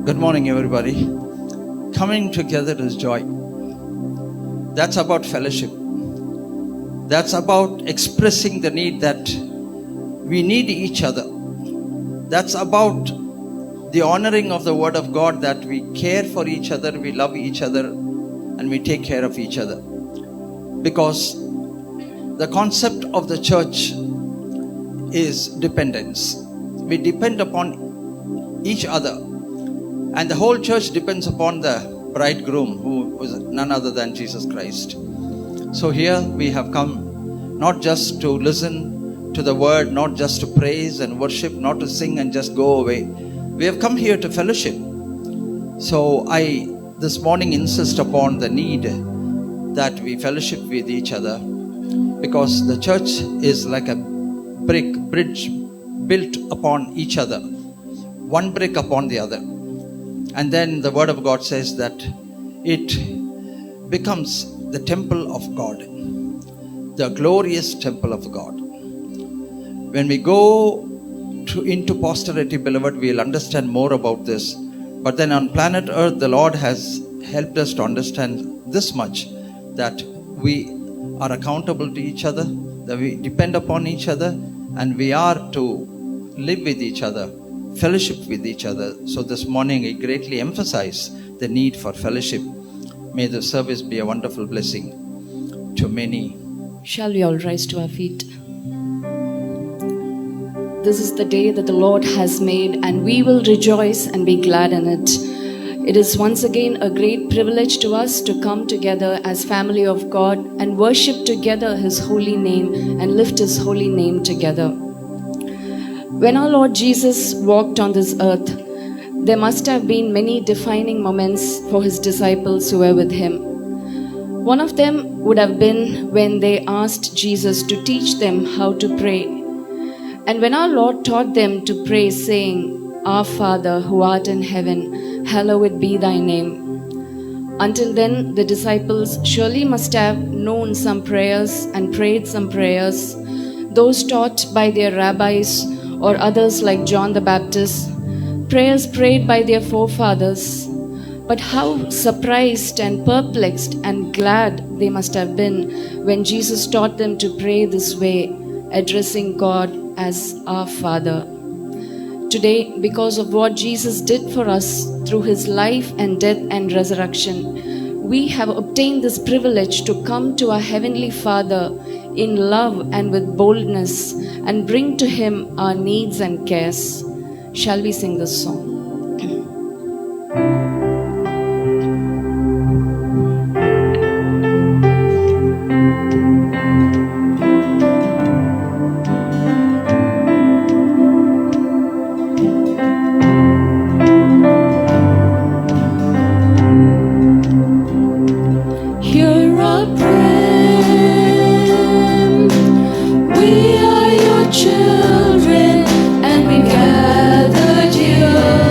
Good morning, everybody. Coming together is joy. That's about fellowship. That's about expressing the need that we need each other. That's about the honoring of the word of God, that we care for each other, we love each other, and we take care of each other. Because the concept of the church is dependence. We depend upon each other. And the whole church depends upon the bridegroom, who was none other than Jesus Christ. So here we have come not just to listen to the word, not just to praise and worship, not to sing and just go away. We have come here to fellowship. So I this morning insist upon the need that we fellowship with each other, because the church is like a bridge built upon each other, one brick upon the other. And then the word of God says that it becomes the temple of God, the glorious temple of God. When we go into posterity, beloved, we'll understand more about this. But then on planet Earth, the Lord has helped us to understand this much, that we are accountable to each other, that we depend upon each other, and we are to live with each other, fellowship with each other. So this morning I greatly emphasize the need for fellowship. May the service be a wonderful blessing to many. Shall we all rise to our feet? This is the day that the Lord has made, and we will rejoice and be glad in it. It is once again a great privilege to us to come together as family of God and worship together His holy name and lift His holy name together. When our Lord Jesus walked on this earth, there must have been many defining moments for His disciples who were with Him. One of them would have been when they asked Jesus to teach them how to pray. And when our Lord taught them to pray, saying, "Our Father who art in heaven, hallowed be thy name." Until then, the disciples surely must have known some prayers and prayed some prayers, those taught by their rabbis or others like John the Baptist, prayers prayed by their forefathers. But how surprised and perplexed and glad they must have been when Jesus taught them to pray this way, addressing God as our Father. Today, because of what Jesus did for us through His life and death and resurrection, we have obtained this privilege to come to our Heavenly Father in love and with boldness and bring to Him our needs and cares. Shall we sing this song? Children, and we gathered here.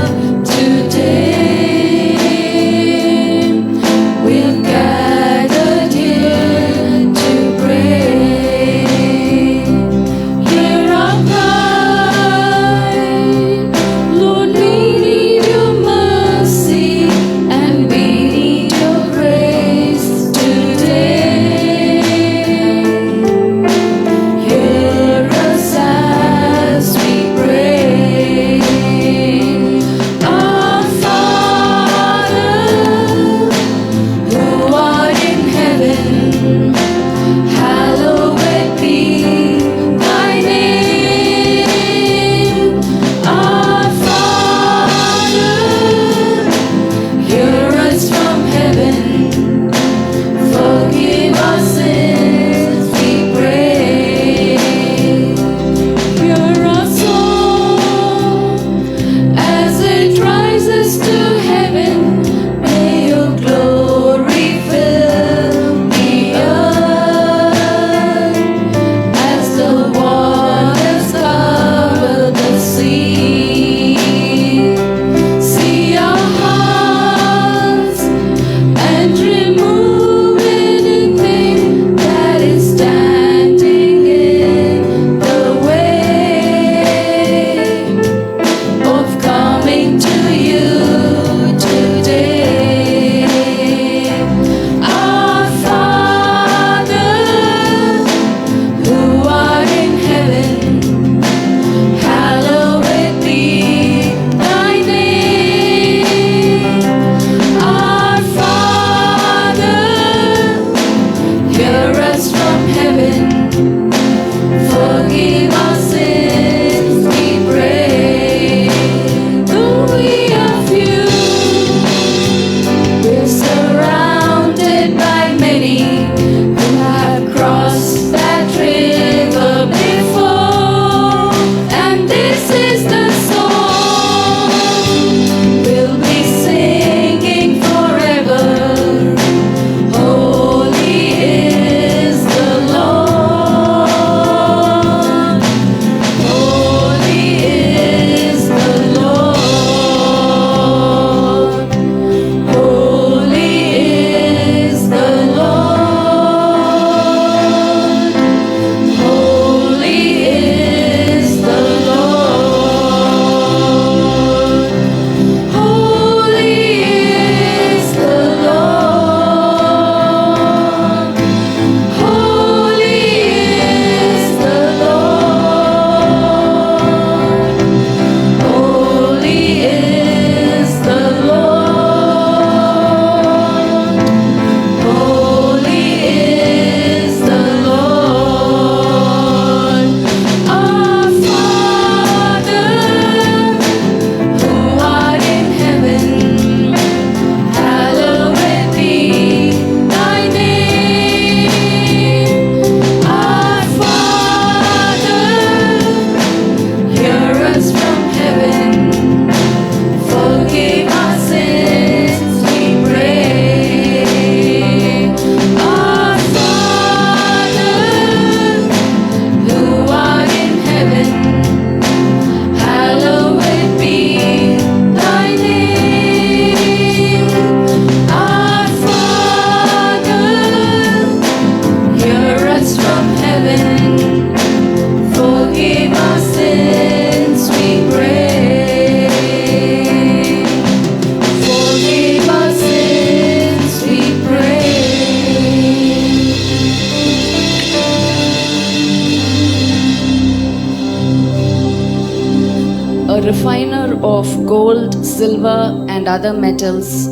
refiner of gold, silver, and other metals,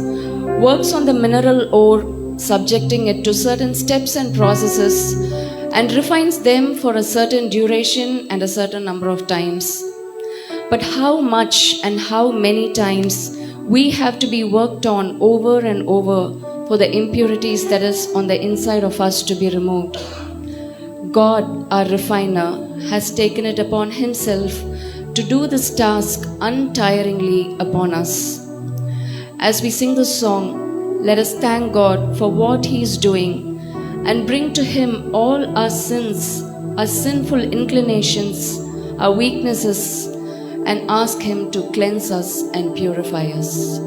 works on the mineral ore, subjecting it to certain steps and processes, and refines them for a certain duration and a certain number of times. But how much and how many times we have to be worked on over and over for the impurities that is on the inside of us to be removed. God, our refiner, has taken it upon himself to do this task untiringly upon us. As we sing this song, let us thank God for what he is doing and bring to him all our sins, our sinful inclinations, our weaknesses, and ask him to cleanse us and purify us.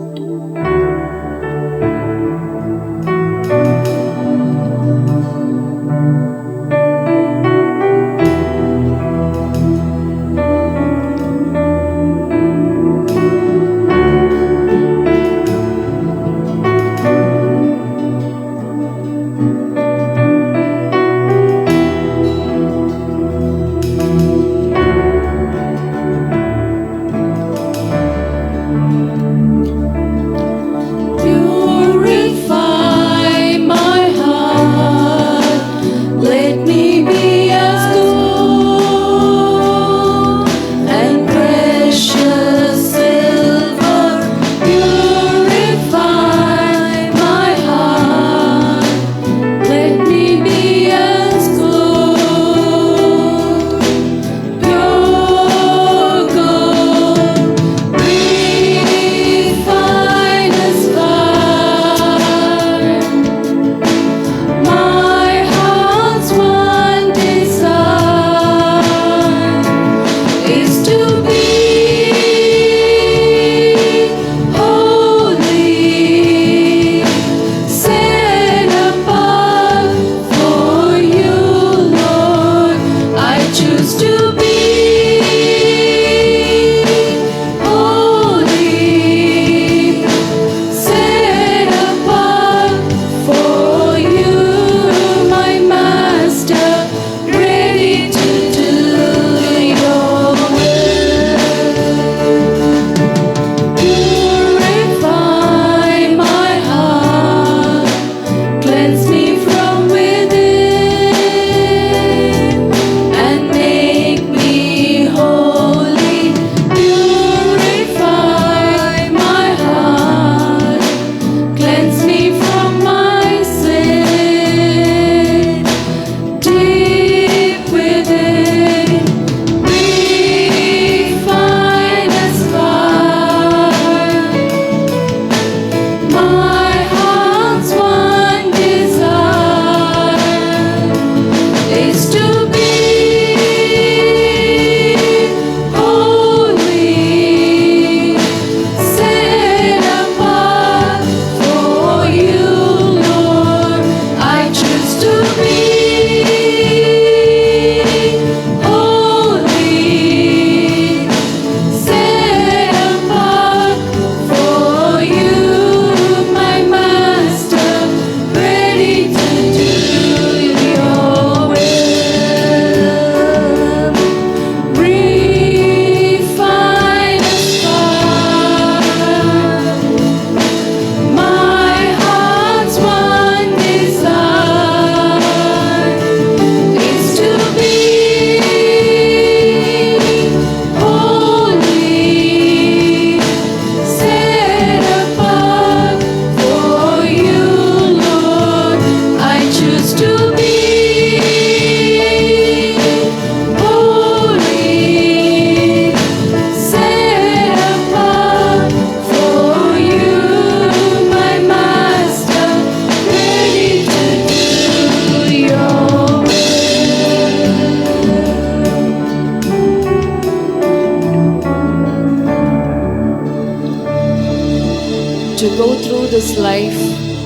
To go through this life,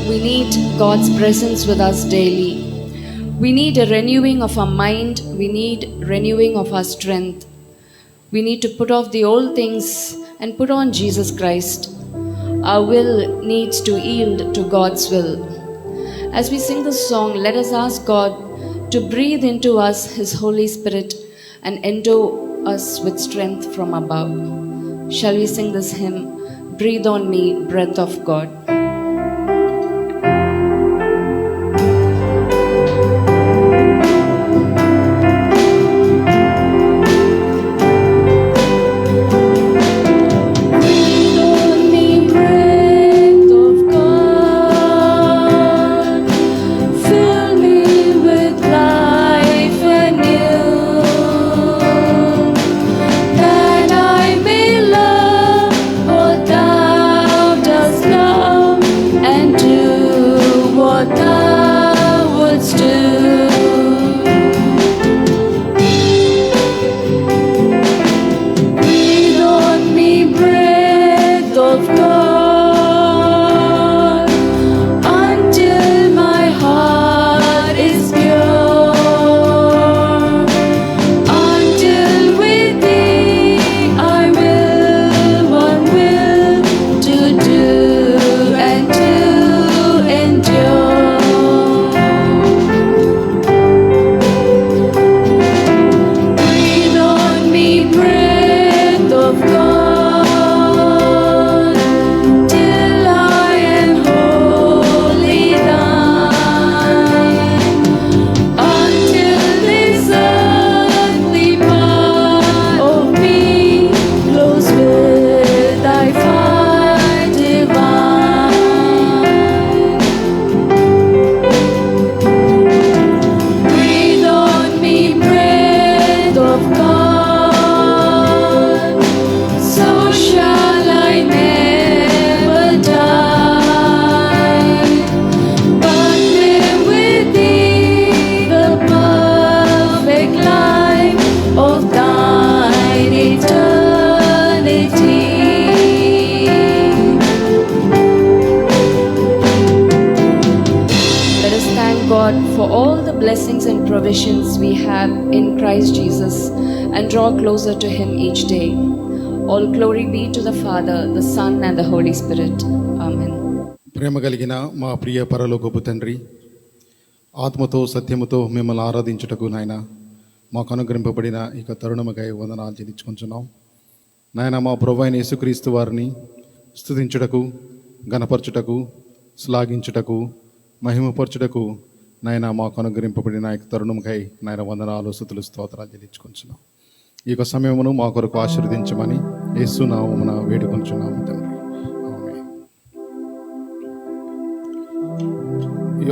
we need God's presence with us daily. We need a renewing of our mind. We need renewing of our strength. We need to put off the old things and put on Jesus Christ. Our will needs to yield to God's will. As we sing this song, let us ask God to breathe into us His Holy Spirit and endow us with strength from above. Shall we sing this hymn, Breathe on Me, Breath of God? For all the blessings and provisions we have in Christ Jesus and draw closer to Him each day. All glory be to the Father, the Son and the Holy Spirit. Amen. ప్రేమ కలిగిన మా ప్రియ పరలోకపు తండ్రి, ఆత్మతో సత్యముతో మిమ్మల్ని ఆరాధించుటకు నాయన మాకు అనుగ్రహింపబడిన ఇక తరుణముకై వందనాలు చెల్లించుకుంటున్నాం. నాయన మా ప్రభువైన యేసుక్రీస్తు వారిని స్తుతించుటకు, గణపరచుటకు, శ్లాఘించుటకు, మహిమపరచుటకు నాయన మాకు అనుగ్రహింపబడిన ఈ తరుణంకై నాయన వందనాలు, స్తుతులు, స్తోత్రాలు చెల్లించుకుంటున్నాం. ఈ యొక్క సమయమును మా కొరకు ఆశీర్వదించమని యేసు నామమున వేడుకొంచున్నాము తండ్రి. ఆమేన్.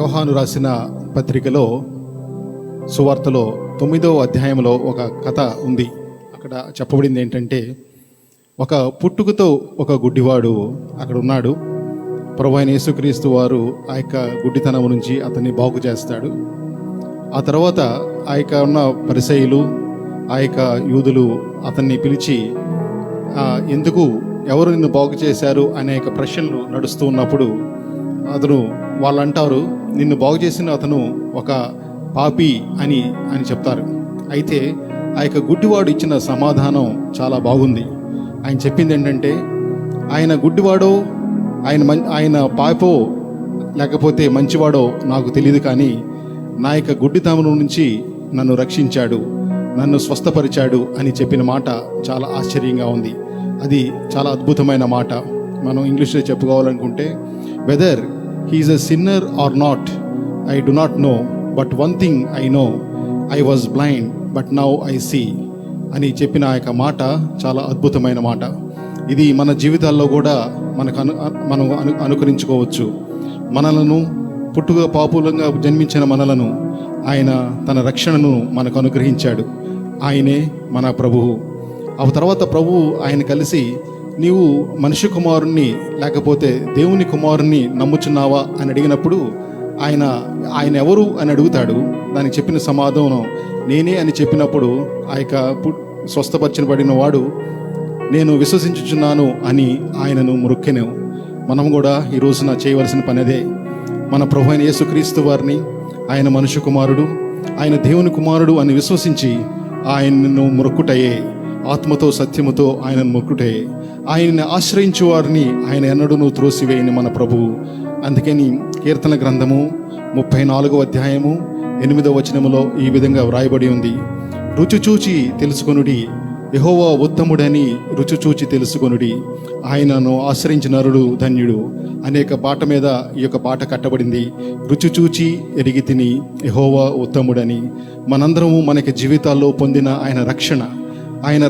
యోహాను రాసిన పత్రికలో సువార్తలో 9వ అధ్యాయంలో ఒక కథ ఉంది. అక్కడ చెప్పబడింది ఏంటంటే, ఒక పుట్టుకతో ఒక గుడ్డివాడు అక్కడ ఉన్నాడు. ప్రభువైన యేసుక్రీస్తు వారు ఆ యొక్క గుడ్డితనం నుంచి అతన్ని బాగు చేస్తాడు. ఆ తర్వాత ఆ యొక్క ఉన్న పరిసయ్యులు, ఆ యొక్క యూదులు అతన్ని పిలిచి ఎందుకు, ఎవరు నిన్ను బాగు చేశారు అనే యొక్క ప్రశ్నలు నడుస్తూ ఉన్నప్పుడు వాళ్ళు అంటారు, నిన్ను బాగు చేసిన అతను ఒక పాపి అని చెప్తారు. అయితే ఆ యొక్క గుడ్డివాడు ఇచ్చిన సమాధానం చాలా బాగుంది. ఆయన చెప్పింది ఏంటంటే, ఆయన గుడ్డివాడో ఆయన పాపో లేకపోతే మంచివాడో నాకు తెలియదు, కానీ నా యొక్క గుడ్డితనం నుంచి నన్ను రక్షించాడు, నన్ను స్వస్థపరిచాడు అని చెప్పిన మాట చాలా ఆశ్చర్యంగా ఉంది. అది చాలా అద్భుతమైన మాట. మనం ఇంగ్లీష్లో చెప్పుకోవాలనుకుంటే, whether he is a sinner or not I do not know, but one thing I know, I was blind but now I see అని చెప్పిన ఆ యొక్క మాట చాలా అద్భుతమైన మాట. ఇది మన జీవితాల్లో కూడా మనం అనుకరించుకోవచ్చు. మనలను పుట్టుక పాపులంగా జన్మించిన మనలను ఆయన తన రక్షణను మనకు అనుగ్రహించాడు. ఆయనే మన ప్రభువు. ఆ తర్వాత ప్రభువు ఆయన కలిసి, నీవు మనిషి కుమారుణ్ణి లేకపోతే దేవుని కుమారుణ్ణి నమ్ముచున్నావా అని అడిగినప్పుడు ఆయన ఎవరు అని అడుగుతాడు. దానికి చెప్పిన సమాధానం నేనే అని చెప్పినప్పుడు ఆ యొక్క స్వస్థపరచబడిన వాడు నేను విశ్వసించుచున్నాను అని ఆయనను మొక్కెను. మనం కూడా ఈ రోజున చేయవలసిన పని అదే. మన ప్రభువైన యేసుక్రీస్తు వారిని, ఆయన మనుష్య కుమారుడు, ఆయన దేవుని కుమారుడు అని విశ్వసించి ఆయనను మొక్కుటయే, ఆత్మతో సత్యముతో ఆయనను మొక్కుటయే. ఆయన్ని ఆశ్రయించు వారిని ఆయన ఎన్నడూను త్రోసివేయని మన ప్రభువు. అందుకని కీర్తన గ్రంథము 34వ అధ్యాయము 8వ వచనములో ఈ విధంగా వ్రాయబడి ఉంది, రుచి చూచి తెలుసుకొనుడి, యెహోవా ఉత్తముడని రుచి చూచి తెలుసుకొనుడి, ఆయనను ఆశ్రయించిన నరుడు ధన్యుడు. అనేక బాట మీద ఈ యొక్క బాట కట్టబడింది. రుచి చూచి ఎరిగి తిని యెహోవా ఉత్తముడని. మనందరము మనకి జీవితాల్లో పొందిన ఆయన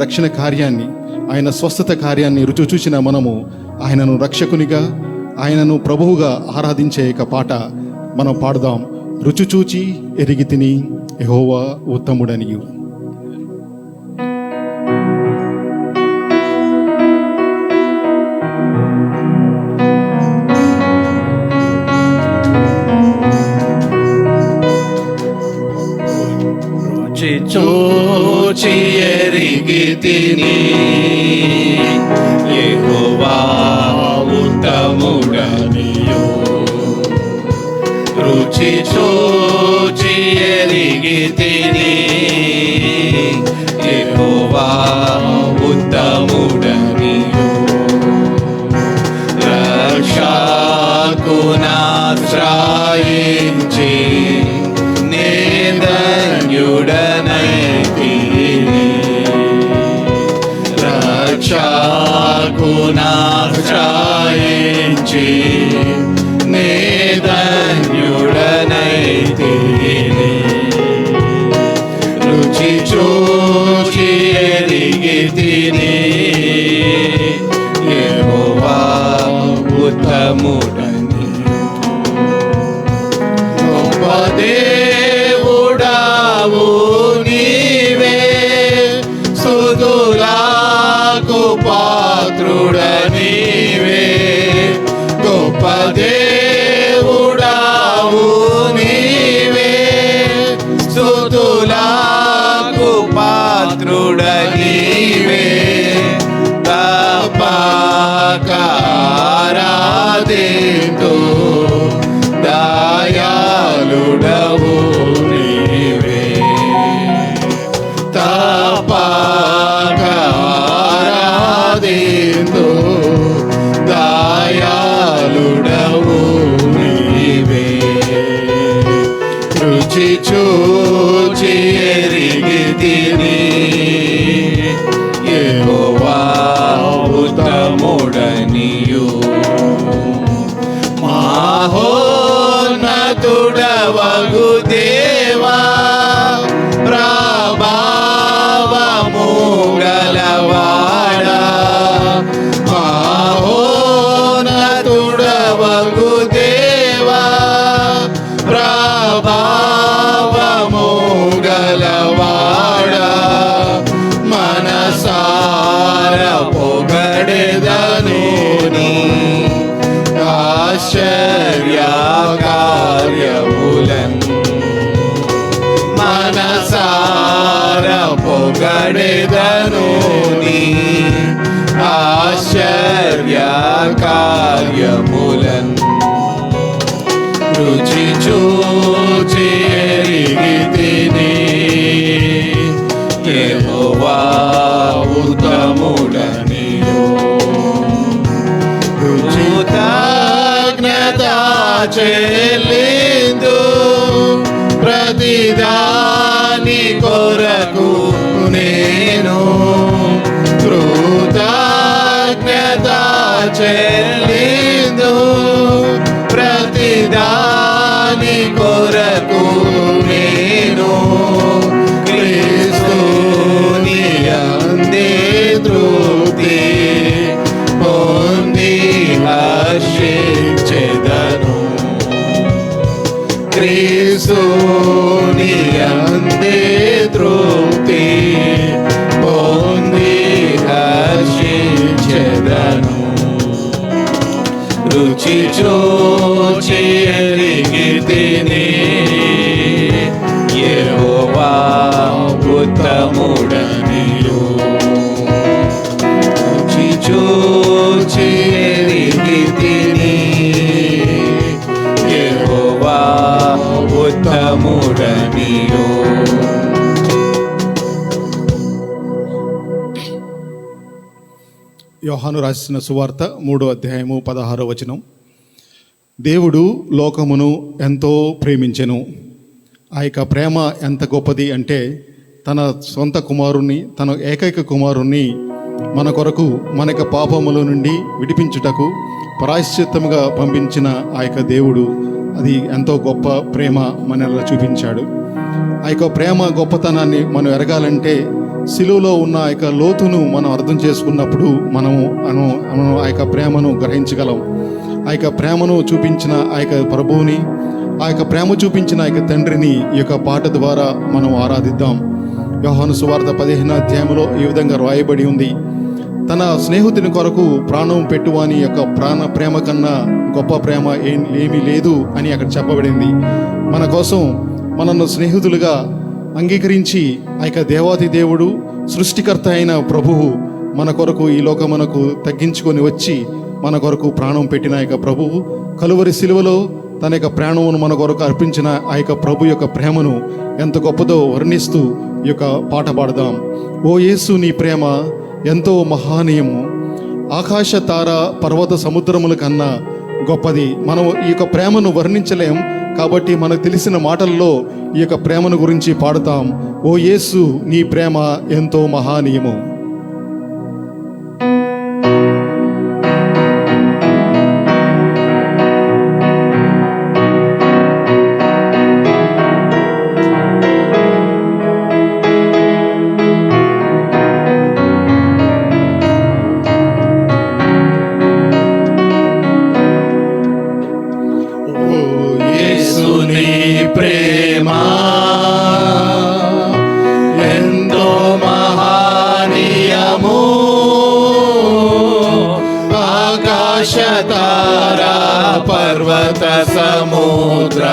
రక్షణ కార్యాన్ని, ఆయన స్వస్థత కార్యాన్ని రుచి చూచిన మనము ఆయనను రక్షకునిగా, ఆయనను ప్రభువుగా ఆరాధించే ఒక పాట మనం పాడుదాం. రుచి చూచి ఎరిగి తిని యెహోవా ఉత్తముడనియు. చూచి ఎరిగి తిని యెహోవా ఉత్తముడనియు. రుచి చూచి ఎరిగి తిని యెహోవా ఉత్తముడనియు. రక్షకునాశ్రయించి రక్షకునాశ్రయించి నే ధన్యుడనైతిని. రుచి చూచి ఎరిగి తిని యెహోవా ఉత్తముడని. గొప్ప దేవుడావు నీవే, స్తుతులకు పాత్రుడనీవే. గొప్ప దేవుడావు నీవే, స్తుతులకు పాత్రుడనీవే. తప్పక ఆరాధింతు దయాళుడవు నీవే. తప్పక ఆరాధింతు దయాళుడవు నీవే. రుచి చూచి ఎరిగి తిని యెహోవా ఉత్తముడనియు. మహోన్నతుడవగు దేవా, ప్రభావము గలవాడా. మహోన్నతుడవగు దేవా, ప్రభావము గలవాడా. మనసార పొగడెదను నీ ఆశ్చర్య కార్యములన్. మనసార పొగడెదను నీ ఆశ్చర్య కార్యములన్. రుచి చూచి ఎరిగి తిని యెహోవా ఉత్తముడనియు. కృతజ్ఞతా చెల్లిందు ప్రతిదాని కొరకు నేను. కృతజ్ఞతా చెల్లిందు ప్రతిదాని కొరకు నేను. క్రీస్తుని యందే తృప్తి పొంది హర్షించెదను. క్రీస్తుని యందే తృప్తి పొంది హర్షించెదను. రుచి చూచి ఎరిగి తిని యెహోవా ఉత్తముడనియు. రుచి చూచి ఎరిగి తిని యెహోవా ఉత్తముడనియు. యోహాను రాసిన సువార్త 3వ అధ్యాయము 16వ వచనం. దేవుడు లోకమును ఎంతో ప్రేమించెను. ఆ యొక్క ప్రేమ ఎంత గొప్పది అంటే, తన సొంత కుమారుణ్ణి, తన ఏకైక కుమారుణ్ణి మన కొరకు మన యొక్క పాపముల నుండి విడిపించుటకు ప్రాయశ్చిత్తముగా పంపించిన ఆ యొక్క దేవుడు, అది ఎంతో గొప్ప ప్రేమ మనలో చూపించాడు. ఆ యొక్క ప్రేమ గొప్పతనాన్ని మనం ఎరగాలంటే శిలువలో ఉన్న ఆ యొక్క లోతును మనం అర్థం చేసుకున్నప్పుడు మనము ఆ యొక్క ప్రేమను గ్రహించగలం. ఆ యొక్క ప్రేమను చూపించిన ఆ యొక్క ప్రభువుని, ఆ యొక్క ప్రేమ చూపించిన ఆ యొక్క తండ్రిని ఈ యొక్క పాట ద్వారా మనం ఆరాధిద్దాం. యోహాను సువార్త 15వ అధ్యాయంలో ఈ విధంగా రాయబడి ఉంది, తన స్నేహితుని కొరకు ప్రాణం పెట్టువాని యొక్క ప్రేమ కన్నా గొప్ప ప్రేమ ఏమీ లేదు అని అక్కడ చెప్పబడింది. మన కోసం మనను స్నేహితులుగా అంగీకరించి ఆ యొక్క దేవాది దేవుడు, సృష్టికర్త అయిన ప్రభువు మన కొరకు ఈ లోకమునకు తగ్గించుకొని వచ్చి మన కొరకు ప్రాణం పెట్టిన ఆ యొక్క ప్రభువు కలువరి శిలువలో తన యొక్క ప్రాణమును మన కొరకు అర్పించిన ఆ యొక్క ప్రభు యొక్క ప్రేమను ఎంత గొప్పదో వర్ణిస్తూ ఈ యొక్క పాట పాడదాం. ఓ యేసు నీ ప్రేమ ఎంతో మహానీయము, ఆకాశ తార పర్వత సముద్రముల కన్నా గొప్పది. మనం ఈ యొక్క ప్రేమను వర్ణించలేం, కాబట్టి మనకు తెలిసిన మాటల్లో ఈ యొక్క ప్రేమను గురించి పాడుతాం. ఓ యేసు నీ ప్రేమ ఎంతో మహానీయము. ప్రేమ ఎంతో మహానీయము, ఆకాశ తారా పర్వత సముద్ర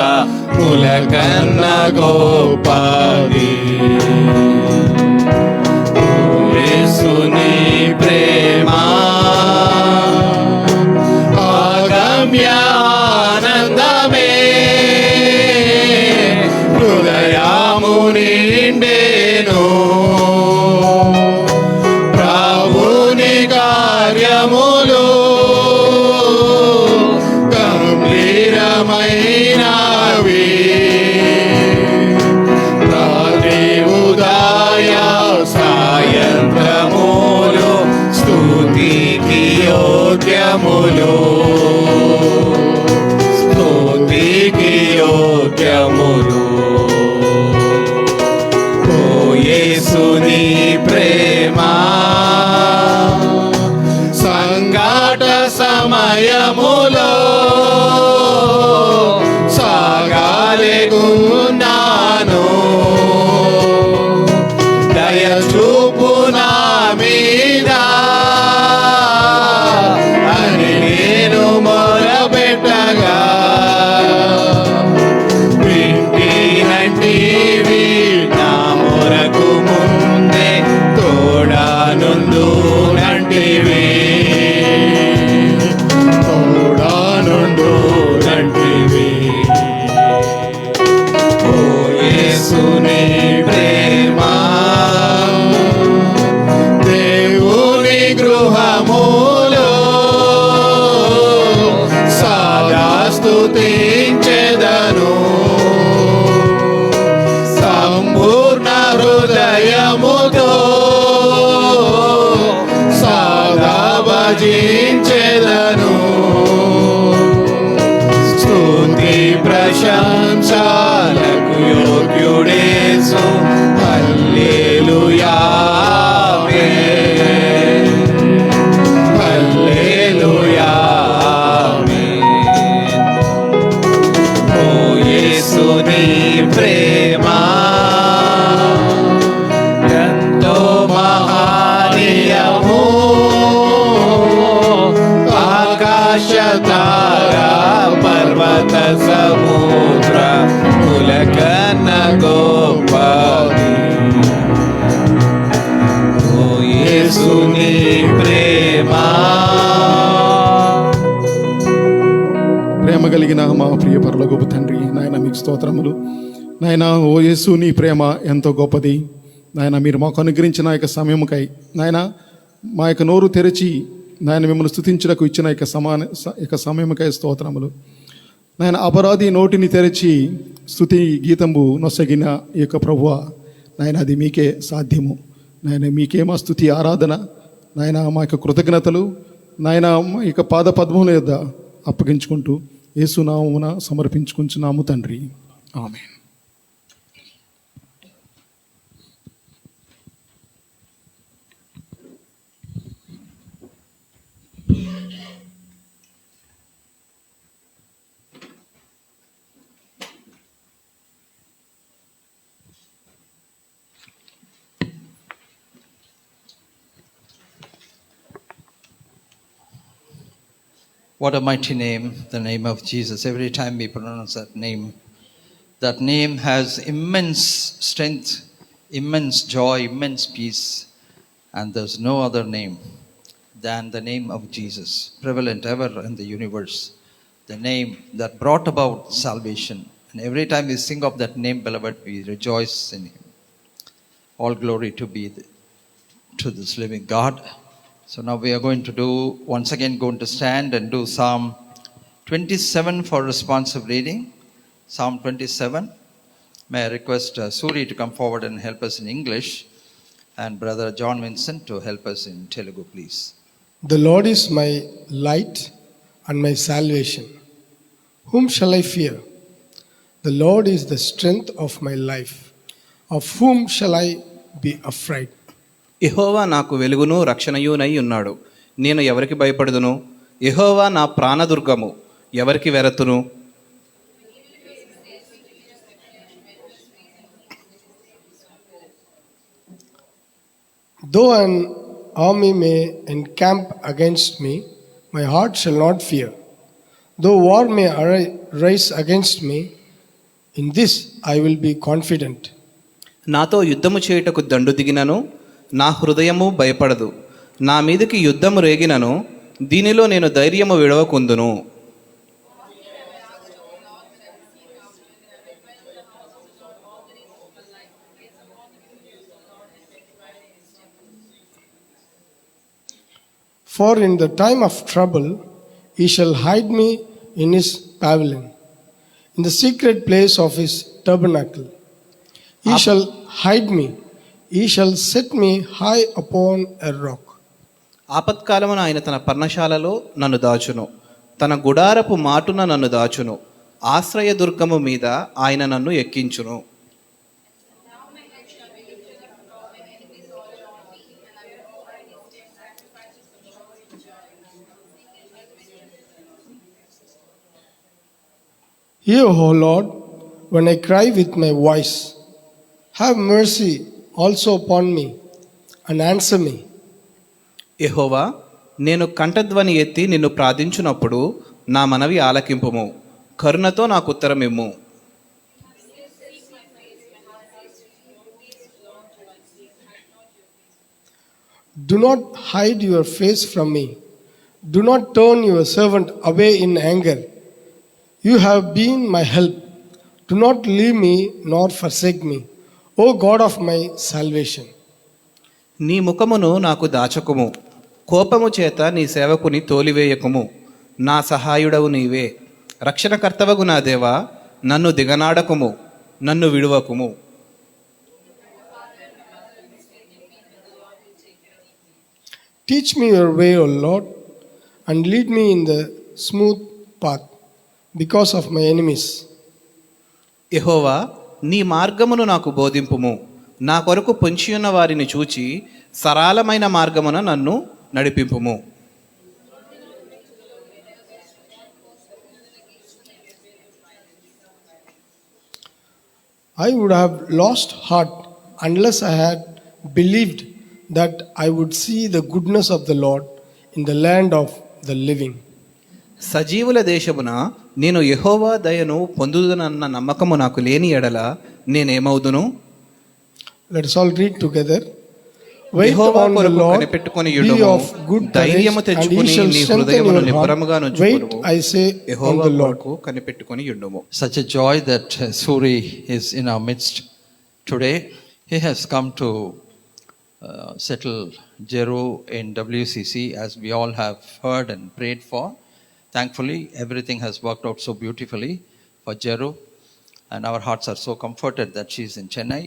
ములకన్న గోపది. యేసుని ప్రేమ ఆగమ్య ఆనందమే, హృదయము నిండేను ప్రభుని కార్యములు గంభీరమైనవి. రాత్రి ఉదయ సాయంత్రములు స్తుతికి యోగ్యములు, స్తుతికి యోగ్యములు. ఓ యేసుని ప్రేమ సంకట సమయములో సాగాలేకున్నాను, దయ చూపు నా మీద అని నేను మొరపెట్టగా, వింటినంటివి నా మొరకు ముందే తోడానుందు నంటివి, తోడానుండు నంటివి. ఓ యేసుని ప్రేమ దేవుని గృహములో సదా స్తుతించెదను, సంపూర్ణ హృదయముతో సదా భజించెదను. స్తుతి ప్రశంసలకు యోగ్యుడేసు, హల్లెలూయా ఆమేన్, హల్లెలూయా ఆమేన్. ఓ యేసుని ప్రేమ ఎంతో మహానీయము, ఆకాశ తారా పర్వత సముద్ర ములకన్న గోపది. ఓ యేసుని ప్రేమ. ప్రేమ కలిగిన మా ప్రియ పరలోకపు తండ్రి, నాయన మీకు స్తోత్రములు. నాయన ఓ యేసు నీ ప్రేమ ఎంతో గొప్పది. నాయన మీరు మాకు అనుగ్రహించిన యొక్క సమయముకై, నాయన మా యొక్క నోరు తెరిచి నాయన మిమ్మల్ని స్తుతించుటకు ఇచ్చిన యొక్క సమయముకై స్తోత్రములు. నాయన అపరాధి నోటిని తెరిచి స్తుతి గీతంబు నొసగిన ఈ యొక్క ప్రభువ, నాయన అది మీకే సాధ్యము. నాయన మీకే మా స్తుతి ఆరాధన, నాయన మా యొక్క కృతజ్ఞతలు నాయన మా యొక్క పాద పద్మముల యొద్ద అప్పగించుకుంటూ యేసునామమున సమర్పించుకుంటున్నాము తండ్రి. ఆమేన్. What a mighty name, the name of Jesus. Every time we pronounce that name has immense strength, immense joy, immense peace. And there's no other name than the name of Jesus, prevalent ever in the universe. The name that brought about salvation. And every time we sing of that name, beloved, we rejoice in Him. All glory to this living God. So now we are going to stand and do Psalm 27 for responsive reading. Psalm 27. May I request Suri to come forward and help us in English, and Brother John Vincent to help us in Telugu, please. The Lord is my light and my salvation. Whom shall I fear? The Lord is the strength of my life. Of whom shall I be afraid? యెహోవా నాకు వెలుగును రక్షణయునై ఉన్నాడు, నేను ఎవరికి భయపడుదును? యెహోవా నా ప్రాణదుర్గము, ఎవరికి వెరతును? Though an army may encamp against me, my heart shall not fear. Though war may rise against me, in this I will be confident. నాతో యుద్ధము చేయుటకు దండు దిగినను నా హృదయము భయపడదు. నా మీదికి యుద్ధము రేగినను దీనిలో నేను ధైర్యము విడవకుందును. For in the time of trouble he shall hide me in his pavilion, in the secret place of his tabernacle. He shall hide me, he shall set me high upon a rock. ఆపత్కాలమున ఆయన తన పర్ణశాలలో నన్ను దాచును, తన గుడారపు మాటున నన్ను దాచును. ఆశ్రయదుర్గము మీద ఆయన నన్ను ఎక్కించును. Hear, O Lord, when I cry with my voice. Have mercy also upon me and answer me. యెహోవా, నేను కంఠధ్వని ఎత్తి నిన్ను ప్రార్థించున్నప్పుడు నా మనవి ఆలకింపుము, కరుణతో నాకు ఉత్తరమిమ్ము. Do not hide your face from me. Do not turn your servant away in anger. You have been my help. Do not leave me nor forsake me, O God of my salvation. నీ ముఖమును నాకు దాచకుము, కోపము చేత నీ సేవకుని తోలివేయకుము. నా సహాయుడవు నీవే, రక్షణకర్తవగు నా దేవా, నన్ను దిగనాడకుము, నన్ను విడువకుము. Teach me your way, O Lord, and lead me in the smooth path because of my enemies. యెహోవా, నీ మార్గమును నాకు బోధింపుము, నా కొరకు పొంచియున్న వారిని చూచి సరళమైన మార్గమున నన్ను నడిపింపుము. I would have lost heart unless I had believed that I would see the goodness of the Lord in the land of the living. సజీవుల దేశమున నేను యెహోవా దయను పొందుదునన్న నమ్మకము నాకు లేని ఎడల నేనేమవుదును? Let us all read together. Wait Jehovah on the కొరకు Lord, కనిపెట్టుకొని be యుండుము, of good courage, ధైర్యము and he తెచ్చుకుని shall నీ strengthen హృదయమును your నిబ్బరముగా heart. Wait, నుంచుకొనుము. I say, on Jehovah the Lord. కొరకు కనిపెట్టుకొని యుండుము. Such a joy that Suri is in our midst today. He has come to settle Jeru in WCC, as we all have heard and prayed for. Thankfully, everything has worked out so beautifully for Jeru, and our hearts are so comforted that she is in Chennai.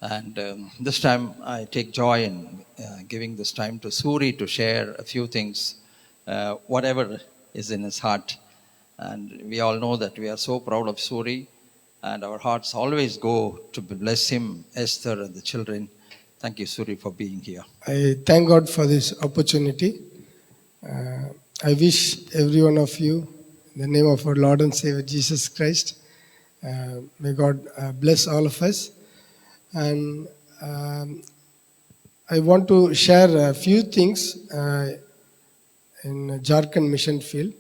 And this time I take joy in giving this time to Suri to share a few things, whatever is in his heart. And we all know that we are so proud of Suri, and our hearts always go to bless him, Esther, and the children. Thank you, Suri, for being here. I thank God for this opportunity. I wish every one of you, in the name of our Lord and Savior Jesus Christ, may God bless all of us. And I want to share a few things in Jharkhand mission field.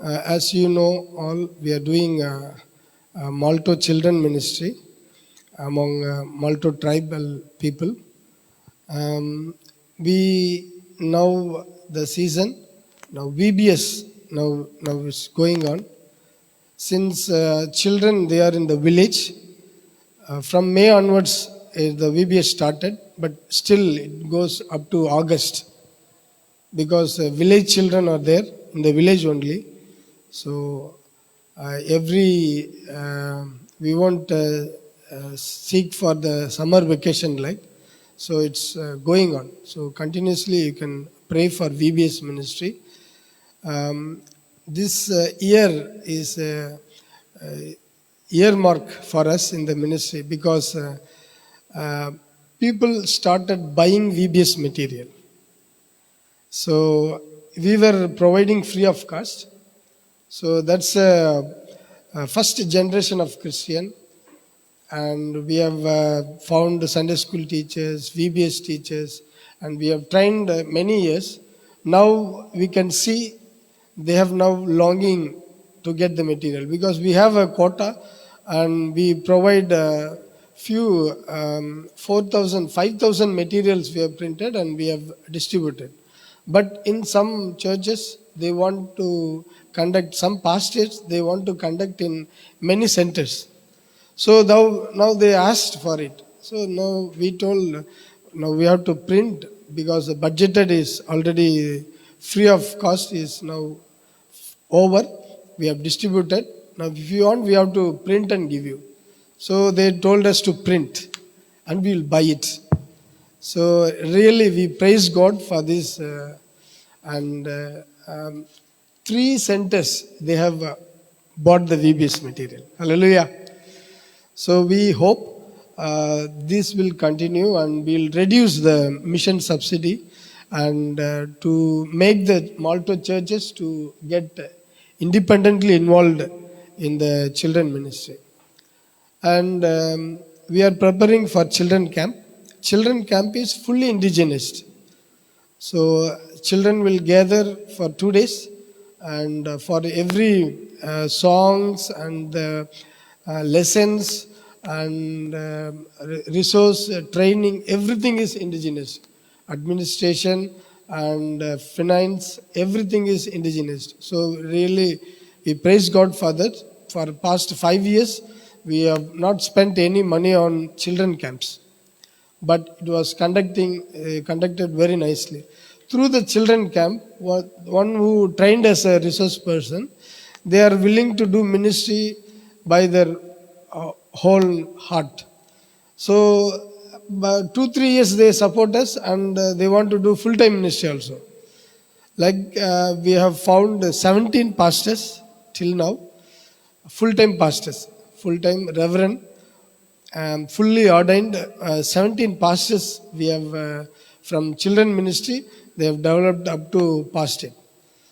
As you know, all we are doing Malto Children Ministry among Malto tribal people. We now the season now VBS now is going on. Since children they are in the village, from May onwards the VBS started, but still it goes up to August because village children are there in the village only. So we won't seek for the summer vacation like. So it's going on. So continuously you can pray for VBS ministry. This year is earmark for us in the ministry because people started buying VBS material. So we were providing free of cost. So that's first generation of Christian, and we have found Sunday school teachers, VBS teachers, and we have trained many years. Now we can see they have now longing to get the material because we have a quota and we provide few 4,000, 5,000 materials we have printed and we have distributed. But in some churches they want to conduct, some pastors they want to conduct in many centers. So now they asked for it. So now we told now we have to print because the budgeted is already free of cost is now over. We have distributed. Now if you want we have to print and give you. So they told us to print and we will buy it. So really we praise God for this. And 3 centers they have bought the VBS material. Hallelujah. So we hope this will continue and we'll reduce the mission subsidy and to make the Malto churches to get independently involved in the children ministry. And we are preparing for children camp. Children camp is fully indigenous. So children will gather for 2 days, and for every songs and lessons and resource training, everything is indigenous. Administration and finance, everything is indigenous. So really we praise God for that. For past 5 years we have not spent any money on children camps, but it was conducted very nicely. Through the children camp, one who trained as a resource person, they are willing to do ministry by their whole heart. So 2-3 years they support us and they want to do full-time ministry also. Like we have found 17 pastors till now, full-time pastors, full-time reverend, fully ordained 17 pastors we have from children ministry. They have developed up to pastorate.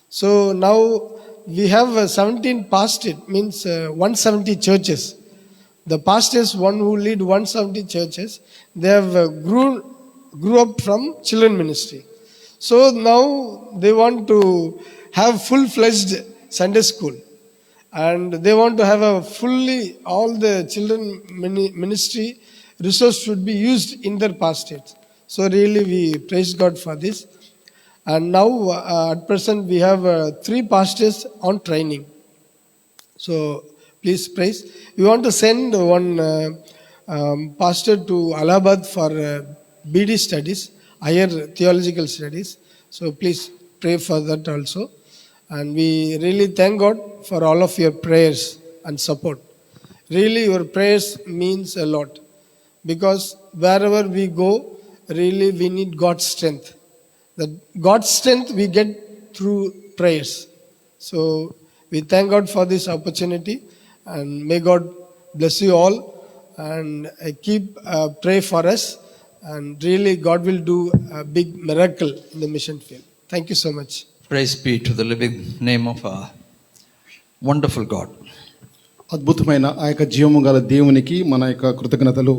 So now we have 17 pastorate, means 170 churches. The pastors, one who lead 170 churches, they have grew up from children ministry. So now they want to have full-fledged Sunday school, and they want to have a fully all the children ministry resource should be used in their pastorates. So really we praise God for this. And now at present we have 3 pastors on training. So please praise. We want to send one pastor to Allahabad for BD studies, higher theological studies. So please pray for that also. And we really thank God for all of your prayers and support. Really your prayers means a lot. because wherever we go, really we need God's strength. That God's strength we get through prayers. So we thank God for this opportunity, and may God bless you all, and keep pray for us, and really God will do a big miracle in the mission field. Thank you so much. Praise be to the living name of our wonderful God. అద్భుతమైన ఆ యొక్క జీవము గల దేవునికి మన యొక్క కృతజ్ఞతలు.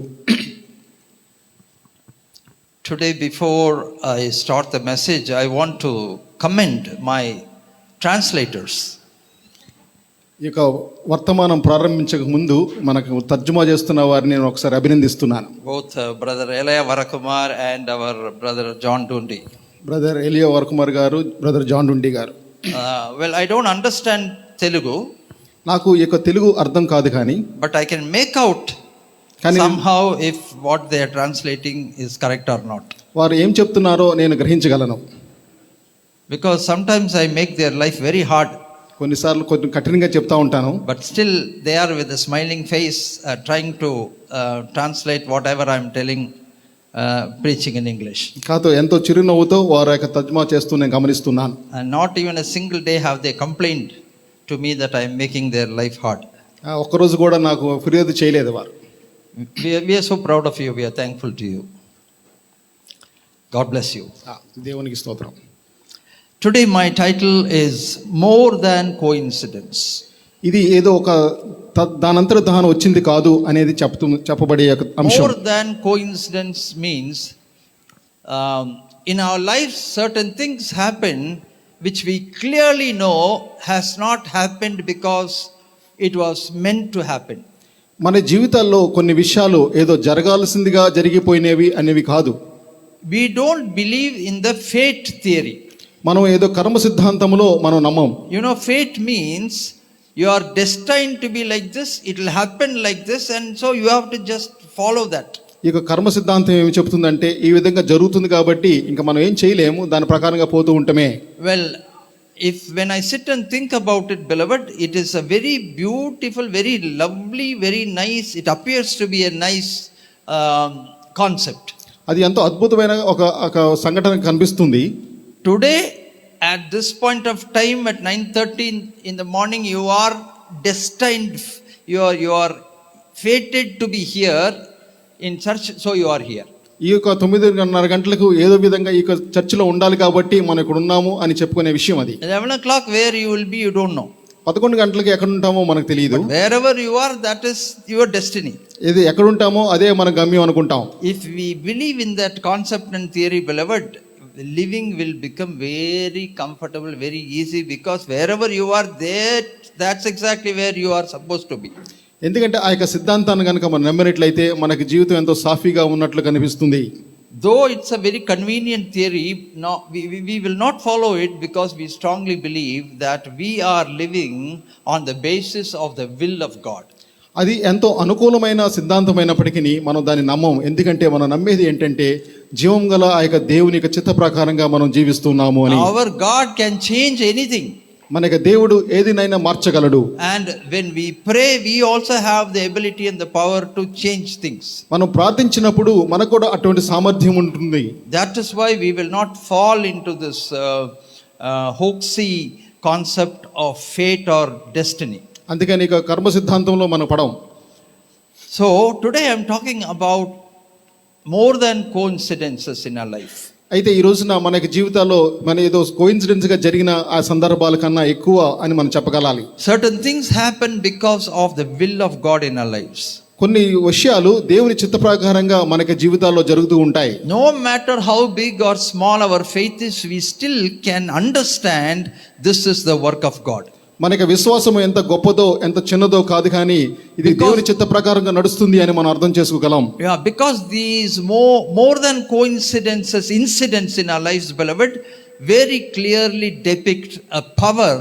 Today, before I start the message, I want to commend my translators. ఈ యొక్క వర్తమానం ప్రారంభించక ముందు మనకు తర్జుమా చేస్తున్న వారిని నేను ఒకసారి అభినందిస్తున్నాను. Both Brother Elia Varakumar and our Brother John Dundi. Brother Elia Varakumar గారు, బ్రదర్ జాన్ డుండి గారు. Well, I don't understand Telugu, నాకు ఈ యొక్క తెలుగు అర్థం కాదు, కానీ but I can make out somehow if what they are translating is correct or not. వారు ఏం చెప్తున్నారో నేను గ్రహించగలను. Because sometimes I make their life very hard. కొన్నిసార్లు కొంచెం కఠినంగా చెప్తా ఉంటాను, But still, they are with a smiling face trying to translate whatever I am telling, preaching in English. కాతో ఎంతో చిరునవ్వుతో వారు యొక్క తర్జుమా చేస్తూ నేను గమనిస్తున్నాను. And not even a single day have they complained to me that I am making their life hard. ఒక్కరోజు కూడా నాకు ఫిర్యాదు చేయలేదు వారు. We are so proud of you. We are thankful to you. God bless you. దేవునికి స్తోత్రం. Today my title is More Than Coincidence. ఇది ఏదో ఒక దానంతర దానం వచ్చింది కాదు అనేది చెప్పబడే అంశం. More than coincidence means in our lives certain things happen which we clearly know has not happened because it was meant to happen. మన జీవితాల్లో కొన్ని విషయాలు ఏదో జరగాల్సిందిగా జరిగిపోయినవి అనేవి కాదు. We don't believe in the fate theory. మనం ఏదో కర్మ సిద్ధాంతంలో మనం నమ్మం. You know, fate means you are destined to be like this, it will happen like this, and so you have to just follow that. ఈ కర్మ సిద్ధాంతం ఏమి చెప్తుందంటే ఈ విధంగా జరుగుతుంది కాబట్టి ఇంకా మనం ఏం చేయలేము, దాని ప్రకారంగా పోతూ ఉంటామే. Well, when I sit and think about it, beloved, it is a very beautiful, very lovely, very nice, it appears to be a nice concept. అది ఎంతో అద్భుతమైన ఒక సంఘటన కనిపిస్తుంది. Today, at this point of time, at 9:30 in the morning, you are destined, you are fated to be here in church, so you are here. ఈ 9:30 గంటలకు ఏదో విధంగా ఈ చర్చిలో ఉండాలి కాబట్టి మనం ఇక్కడ ఉన్నాము అని చెప్పుకునే విషయం అది. 11 o'clock where you will be, you don't know. 11 గంటలకి ఎక్కడ ఉంటామో మనకు తెలియదు. Wherever you are, that is your destiny. ఇది ఎక్కడ ఉంటామో అదే మన గమ్యం అనుకుంటాం. If we believe in that concept and theory, beloved, living will become very comfortable, very easy, because wherever you are there, that's exactly where you are supposed to be. ఎందుకంటే ఆ యొక్క సిద్ధాంతాన్ని కనుక మనం నమ్మినట్లయితే మనకి జీవితం ఎంతో సాఫీగా ఉన్నట్లు కనిపిస్తుంది. Though it's a very convenient theory, no, we will not follow it because we strongly believe that we are living on the basis of the will of God. అది ఎంతో అనుకూలమైన సిద్ధాంతమైనప్పటికీ మనం దాన్ని నమ్మం. ఎందుకంటే మనం నమ్మేది ఏంటంటే జీవం గల ఆ యొక్క దేవుని యొక్క చిత్త ప్రకారంగా మనం జీవిస్తున్నాము అని. Our God can change anything. మన యొక్క దేవుడు ఏదినైనా మార్చగలడు. And when we pray, we also have the ability and the power to change things. మనం ప్రార్థించినప్పుడు మనకు కూడా అటువంటి సామర్థ్యం ఉంటుంది. That is why we will not fall into this hoaxy concept of fate or destiny. అందుకని ఇక కర్మ సిద్ధాంతంలో మనం పడం. So today I am talking about more than coincidences in our life. అయితే ఈ రోజున మనకి జీవితాల్లో మన ఏదో కోఇన్సిడెన్స్ గా జరిగిన ఆ సందర్భాల కన్నా ఎక్కువ అని మనం చెప్పగలాలి. Certain things happen because of the will of God in our lives. కొన్ని విషయాలు దేవుని చిత్త ప్రకారంగా మనకి జీవితాల్లో జరుగుతూ ఉంటాయి. No matter how big or small our faith is, we still can understand this is the work of God. మనకి విశ్వాసం ఎంత గొప్పదో ఎంత చిన్నదో కాదు, కానీ ఇది దేవుని చిత్త ప్రకారంగా నడుస్తుంది అని మనం అర్థం చేసుకోగలం. Yeah, because these more than coincidences, incidents in our lives, beloved, very clearly depict a power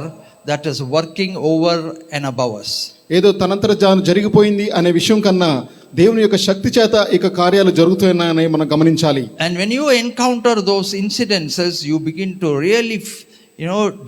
that is working over and above us. ఏదో తనంతట జరిగిపోయింది అనే విషయం కన్నా దేవుని యొక్క శక్తి చేత ఇక కార్యాలు జరుగుతున్నాయని మనం గమనించాలి. And when you encounter those incidences, you begin to really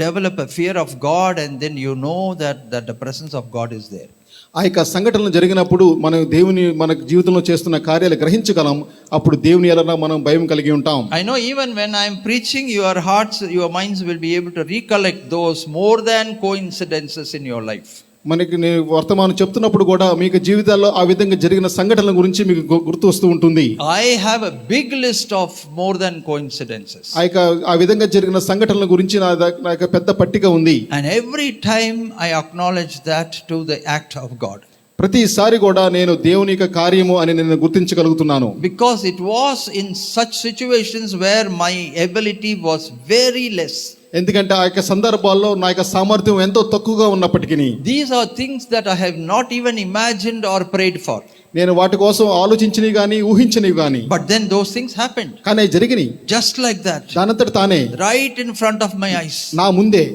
develop a fear of God, and then you know that the presence of God is there. ఆ యొక్క సంఘటనలు జరిగినప్పుడు మనం దేవుని మన జీవితంలో చేస్తున్న కార్యాలు గ్రహించగలం. అప్పుడు దేవుని ఎలాగా మనం భయం కలిగి ఉంటాం. I know even when I am preaching, your hearts, your minds will be able to recollect those more than coincidences in your life. మనకి నేను వర్తమానం చెప్తున్నప్పుడు కూడా మీకు జీవితాల్లో ఆ విధంగా జరిగిన సంఘటనల గురించి మీకు గుర్తు వస్తూ ఉంటుంది. I have a big list of more than coincidences. ఆ విధంగా జరిగిన సంఘటనల గురించి నా యొక్క పెద్ద పట్టిక ఉంది. And every time I acknowledge that to the act of God. ప్రతిసారి కూడా నేను దేవుని యొక్క కార్యము అని నేను గుర్తించగలుగుతున్నాను. Because it was in such situations where my ability was very less. ఎందుకంటే ఆ యొక్క సందర్భాల్లో నా యొక్క సామర్థ్యం ఎంతో తక్కువగా ఉన్నప్పటికీ These are things that I have not even imagined or prayed for. నేను వాటి కోసం ఆలోచించినవి కానీ ఊహించినవి కానీ, But then those things happened. కానీ అవి జరిగినాయి Just like that. దానంతట తానే Right in front of my eyes. నా ముందే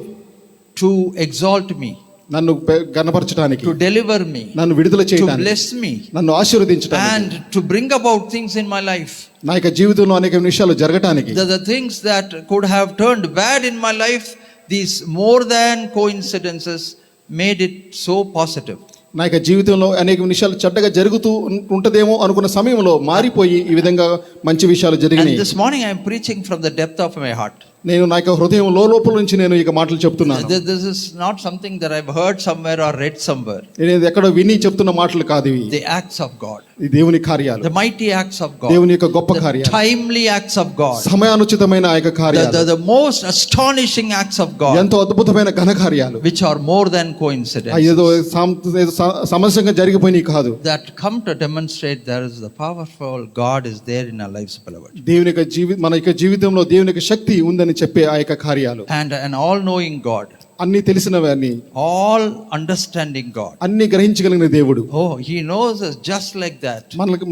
To exalt me. నన్ను ఘనపరచడానికి, To deliver me. నన్ను విడుదల To చేయడానికి, bless me. నన్ను ఆశీర్వదించడానికి, And to bring about things in my life. నా యొక్క జీవితంలో అనేక విషయాలు జరగటానికి, The things that could have turned bad in my life, these more than coincidences made it so positive. నా యొక్క జీవితంలో అనేక విషయాలు చెడ్డగా జరుగుతూ ఉంటదేమో అనుకున్న సమయంలో మారిపోయి ఈ విధంగా మంచి విషయాలు And జరిగినాయి. this morning I am preaching from the depth of my heart. నేను నా యొక్క హృదయం లోపల నుంచి నేను ఇక మాటలు చెప్తున్నాను. This is not something that I've heard somewhere or read somewhere. నేను ఇది ఎక్కడో విని చెప్తున్న మాటలు కాదు ఇవి. The acts of God. ఈ దేవుని కార్యాలు, The mighty acts of God. దేవుని యొక్క గొప్ప The కార్యాలు, timely acts of God. సమయానుచితమైన ఆ యొక్క కార్యాలు, The most astonishing acts of God. ఎంతో అద్భుతమైన ఘన కార్యాలు, Which are more than coincidence. ఏదో సమస్యంగా జరిగిపోయినాయి కాదు, That come to demonstrate there is the powerful God is there in our lives, beloved. దేవుని యొక్క మన యొక్క జీవితంలో దేవుని యొక్క శక్తి ఉందని చెప్పే ఆ యొక్క కార్యాలు. And an all-knowing God. అన్ని తెలిసినవన్నీ, All understanding God. అన్ని గ్రహించగలిగిన దేవుడు. Oh, He knows us just like that.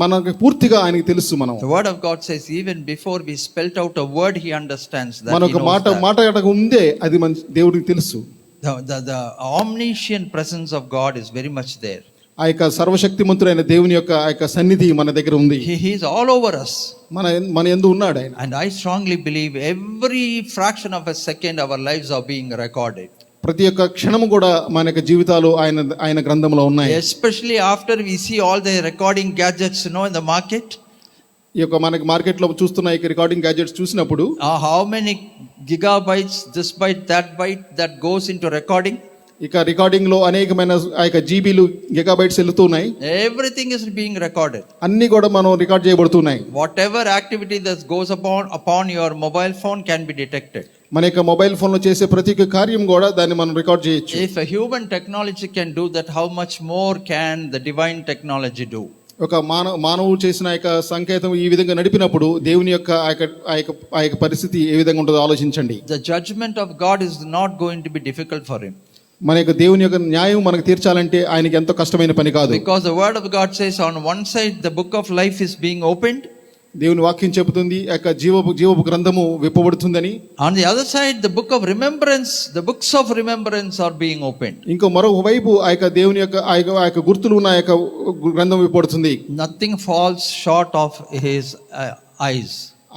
మనకు పూర్తిగా ఆయనకి తెలుసు. మనం The word of God says even before we spelt out a word, He understands that. మనకు He knows that. మాట్లాడక ఉందే అది మన దేవుడికి తెలుసు. The omniscient presence of God is very much there. ఆ యొక్క సర్వశక్తిమంతుడైన దేవుని యొక్క ఆ యొక్క సన్నిధి మన దగ్గర ఉంది. He is all over us. మన యందు ఉన్నాడు ఆయన. And I strongly believe every fraction of a second our lives are being recorded. ప్రతి ఒక్క క్షణము కూడా మన యొక్క జీవితాలు ఆయన గ్రంథంలో ఉన్నాయి. Especially after we see all the recording gadgets, in the market. ఈ యొక్క మనకి మార్కెట్లో చూస్తున్న ఈ రికార్డింగ్ గ్యాడ్జెట్స్ చూసినప్పుడు How many gigabytes, this byte, that byte that goes into recording. ఇక రికార్డింగ్ లో అనేకమైన ఆ యొక్క జీబీలు గిగాబైట్స్ వెళ్తున్నాయి. Everything is being recorded. అన్ని కూడా మనం రికార్డ్ చేయబడుతున్నాయి. Whatever activity that goes upon your mobile phone can be detected. మన యొక్క మొబైల్ ఫోన్ లో చేసే ప్రతి ఒక్క కార్యం కూడా దాన్ని మనం రికార్డ్ చేయొచ్చు. If a human technology can do that, how much more can the divine technology do? ఒక మానవుడు చేసిన యొక్క సంకేతం ఈ విధంగా నడిపినప్పుడు దేవుని యొక్క ఆ యొక్క పరిస్థితి ఏ విధంగా ఉంటుందో ఆలోచించండి. The judgment of God is not going to be difficult for him. మన యొక్క దేవుని యొక్క న్యాయం మనకు తీర్చాలంటే ఆయనకి ఎంతో కష్టమైన పని కాదు. Because the word of God says on one side the book of life is being opened. దేవుని వాక్యం చెబుతుంది ఆ యొక్క జీవపు గ్రంథము విప్పబడుతుందని. On the other side the book of remembrance, the books of remembrance are being opened. ఇంకో మరొక వైపు ఆ యొక్క దేవుని యొక్క ఆ యొక్క గుర్తులు ఉన్న ఆ యొక్క గ్రంథం విప్పబడుతుంది. Nothing falls short of his eyes.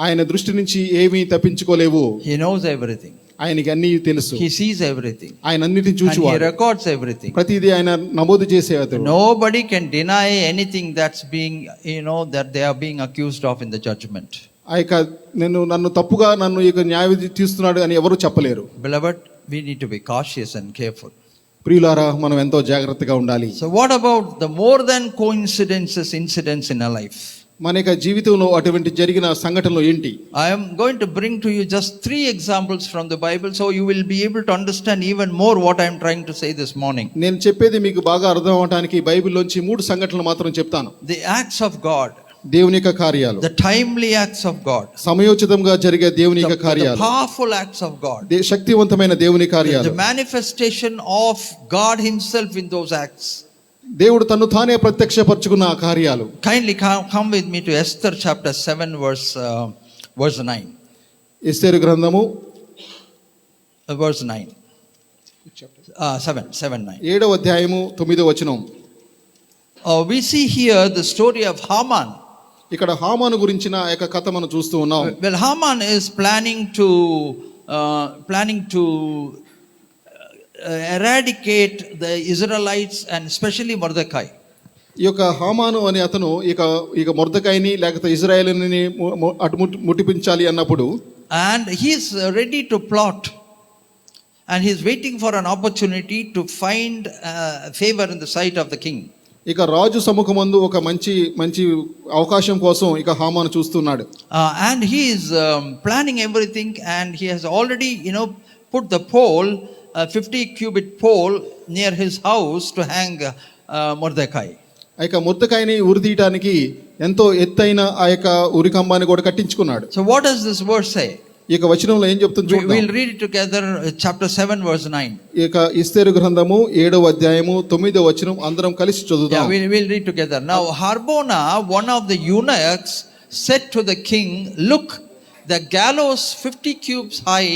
ఆయన దృష్టి నుంచి ఏమీ తప్పించుకోలేవు. He knows everything. ఆయనకి అన్ని తెలుసు. He sees everything. ఆయన అన్నిటిని And చూసి he records everything. ప్రతిదీ ఆయన నమోదు చేసే అతడు. Nobody can deny anything that's being, that they are being accused of in the judgment. ఆ యొక్క నన్ను తప్పుగా నన్ను ఇక న్యాయవిధి తీస్తున్నాడు అని ఎవరు చెప్పలేరు. Beloved, we need to be cautious and careful. ప్రియులారా, మనం ఎంతో జాగ్రత్తగా ఉండాలి. So what about the more than coincidences incidents in our life? మన యొక్క జీవితంలో అటువంటి జరిగిన సంఘటనలు ఏంటి? I am going to bring to you just 3 examples from the Bible, so you will be able to understand even more what I am trying to say this morning. నేను చెప్పేది మీకు బాగా అర్థం అవడానికి బైబిల్లోంచి 3 సంఘటనలు మాత్రం చెప్తాను. The acts of God. దేవుని యొక్క కార్యాలు. The timely acts of God. సమయోచితంగా జరిగే దేవుని యొక్క The కార్యాలు. powerful acts of God. శక్తివంతమైన దేవుని కార్యాలు. The manifestation of God himself in those acts. దేవుడు తన్ను తానే ప్రత్యక్షపరచుకున్న ఆ కార్యాలు. Kindly come with me to Esther chapter 7 verse 9. ఎస్తేరు గ్రంథము Verse 9. 7:9. 7వ అధ్యాయము 9వ వచనం. We see here the story of Haman. ఇక్కడ హామాను గురించిన యొక్క కథ మనం చూస్తూ ఉన్నాం. Well, Haman is planning to eradicate the Israelites and especially Mordecai. ఈ యొక్క హామాను అనే అతను ఇక మొర్దెకైని లేకపోతే ఇజ్రాయేలుని ముట్టిపించాలి అన్నప్పుడు And he is ready to plot. And he is waiting for an opportunity to find favor in the sight of the king. ఇక రాజు సముఖమందు ఒక మంచి అవకాశం కోసం ఇక హామాను చూస్తున్నాడు. And he is planning everything, and he has already, put the pole, 50 cubit pole near his house to hang Mordecai. ఇక మొర్దెకైని ఉరితీయటానికి ఎంతో ఎత్తైన ఆ యొక్క ఉరికంబాన్ని కూడా కట్టించుకున్నాడు. So what does this verse say? ఈ యొక్క వచనంలో ఏం చెప్తుంది చూద్దాం. We'll read it together, chapter 7 verse 9. ఇక ఎస్తేరు గ్రంథము 7వ అధ్యాయము 9వ వచనం అందరం కలిసి చదువుదాం. Yeah, we'll read together. Now Harbona, one of the eunuchs, said to the king, "Look, the gallows 50 cubits high,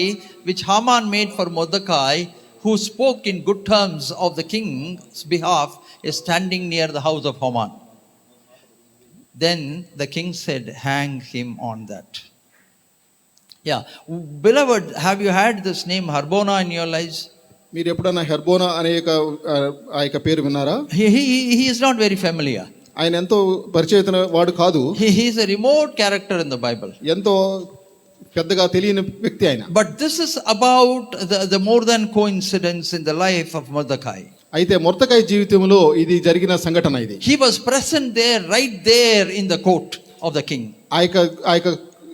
which Haman made for Mordecai, who spoke in good terms of the king's behalf, is standing near the house of Haman." Then the king said, "Hang him on that." Yeah, beloved, have you had this name Harbona in your lives? మీరు ఎప్పుడైనా హెర్బోనా అనే ఆ యొక్క పేరు విన్నారా? He is not very familiar. ఆయన ఎంతో పరిచయిత వాడు కాదు. He is a remote character in the Bible. ఎంతో పెద్దగా తెలియని వ్యక్తి ఆయన. But this is about the more than coincidence in the life of Mordecai. అయితే మొర్దెకై జీవితంలో ఇది జరిగిన సంఘటన ఇది. He was present there, right there in the court of the king.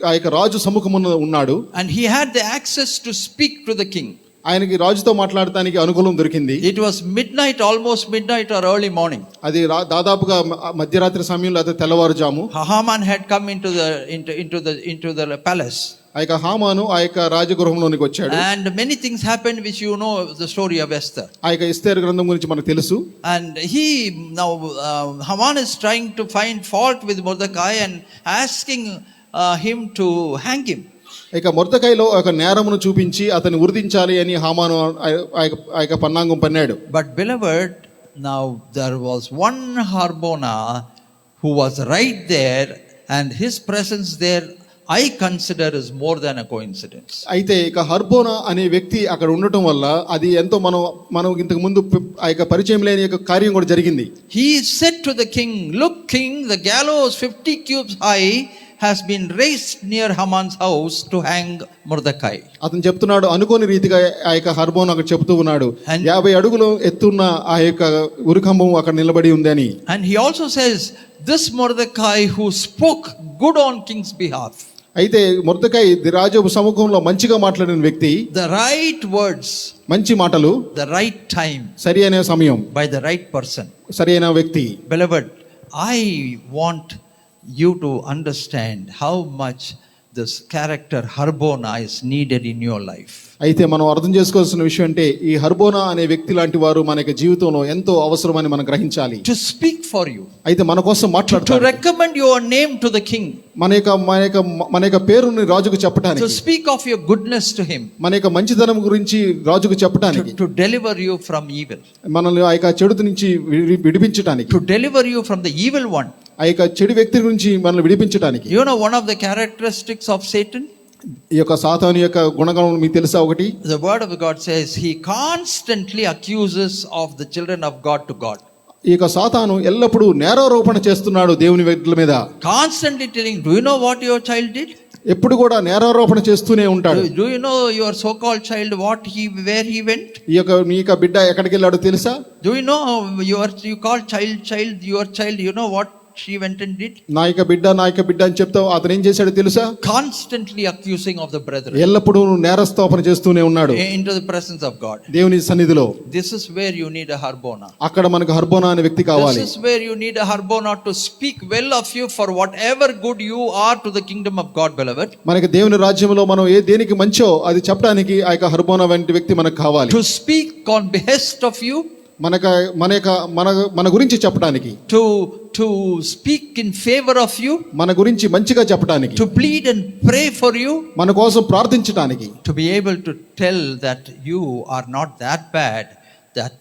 ఆ యొక్క రాజు సముఖమున ఉన్నాడు. And he had the access to speak to the king. ఆయనకి రాజుతో మాట్లాడటానికి అనుకూలం దొరికింది. It was midnight, almost midnight or early morning. అది దాదాపుగా మధ్యరాత్రి సమయంలో అదే తెల్లవారుజాము. Haman had come into the palace. ఆ యొక్క హామాను ఆ యొక్క రాజగృహంలోనికి వచ్చాడు. And many things happened which you know the story of Esther. ఆ యొక్క ఎస్తేరు గ్రంథం గురించి మనకు తెలుసు. And Haman is trying to find fault with Mordecai and asking him to hang him. ఇక మొర్దెకైలో ఒక నేరమును చూపించి అతన్ని ఉరిదించాలి అని హామాను ఆ యొక్క పన్నాంగం పన్నాడు. But beloved, now there was one Harbona who was right there, and his presence there I consider is more than a coincidence. అయితే ఇక హర్బోనా అనే వ్యక్తి అక్కడ ఉండటం వల్ల అది ఎంతో మనం ఇంతకు ముందు ఆ యొక్క పరిచయం లేని యొక్క కార్యం కూడా జరిగింది. He said to the king, "Look, king, the gallows 50 cubits high has been raised near Haman's house to hang Mordecai." అతను చెప్తున్నాడు, అనుకోని రీతిగా ఆ యొక్క హర్బోన్ అక్కడ చెప్తూ ఉన్నాడు, 50 అడుగులు ఎత్తున్న ఆ యొక్క ఉరికంబం అక్కడ నిలబడి ఉంది అని. And he also says, "This Mordecai who spoke good on king's behalf." అయితే మొర్దెకై రాజు సముఖంలో మంచిగా మాట్లాడిన వ్యక్తి, the right words, మంచి మాటలు, the right time, సరి అయిన సమయం, by the right person, సరి అయిన వ్యక్తి. Beloved, I want you to understand how much this character Harbona is needed in your life. అయితే మనం అర్థం చేసుకోవాల్సిన విషయం అంటే ఈ హర్బోనా అనే వ్యక్తి లాంటి వారు మన యొక్క జీవితంలో ఎంతో అవసరమని మనం గ్రహించాలి. To speak for you, అయితే మన కోసం మాట్లాడతారు, to recommend your name to the king, మన యొక్క పేరుని రాజుకు చెప్పడానికి, to speak of your goodness to him, మన యొక్క మంచితనం గురించి రాజుకు చెప్పడానికి, to deliver you from evil, మనల్ని ఆ యొక్క చెడు నుంచి విడిపించడానికి, to deliver you from the evil one. ఆ యొక్క చెడు వ్యక్తి నుంచి మనల్ని విడిపించడానికి. You know one of the characteristics of Satan? ఈ యొక్క సాతాను యొక్క గుణగణం మీకు తెలుసా? ఒకటి, the word of God says he constantly accuses of the children of God to God. ఈ యొక్క సాతాను ఎల్లప్పుడూ నేరారోపణ చేస్తున్నాడు దేవుని వ్యక్తుల మీద. Constantly telling, "Do you know what your child did?" ఎప్పుడు కూడా నేరారోపణ చేస్తూనే ఉంటాడు. Do you know your so called child where he went? ఈ యొక్క మీ యొక్క బిడ్డ ఎక్కడికి వెళ్ళాడో తెలుసా? Do you know you call your child, you know what she went and did? నా యొక్క బిడ్డ అని చెప్తావు, అతను ఏం చేశాడో తెలుసా? Constantly accusing of the brethren. ఎల్లప్పుడూ నేరస్థాపన చేస్తూనే ఉన్నాడు into the presence of God. దేవుని సన్నిధిలో. This is where you need a Harbona. అక్కడ మనకు హర్బోనా అనే వ్యక్తి కావాలి. This is where you need a Harbona to speak well of you for whatever good you are to the kingdom of God, beloved. మనకి దేవుని రాజ్యంలో మనం దేనికి మంచో అది చెప్పడానికి ఆ యొక్క హర్బోనా వంటి వ్యక్తి మనకు కావాలి. To speak on behest of you, మన గురించి చెప్పడానికి, to speak in favor of you, మన గురించి మంచిగా చెప్పడానికి, to plead and pray for you, మన కోసం ప్రార్థించడానికి, to be able to tell that you are not that bad that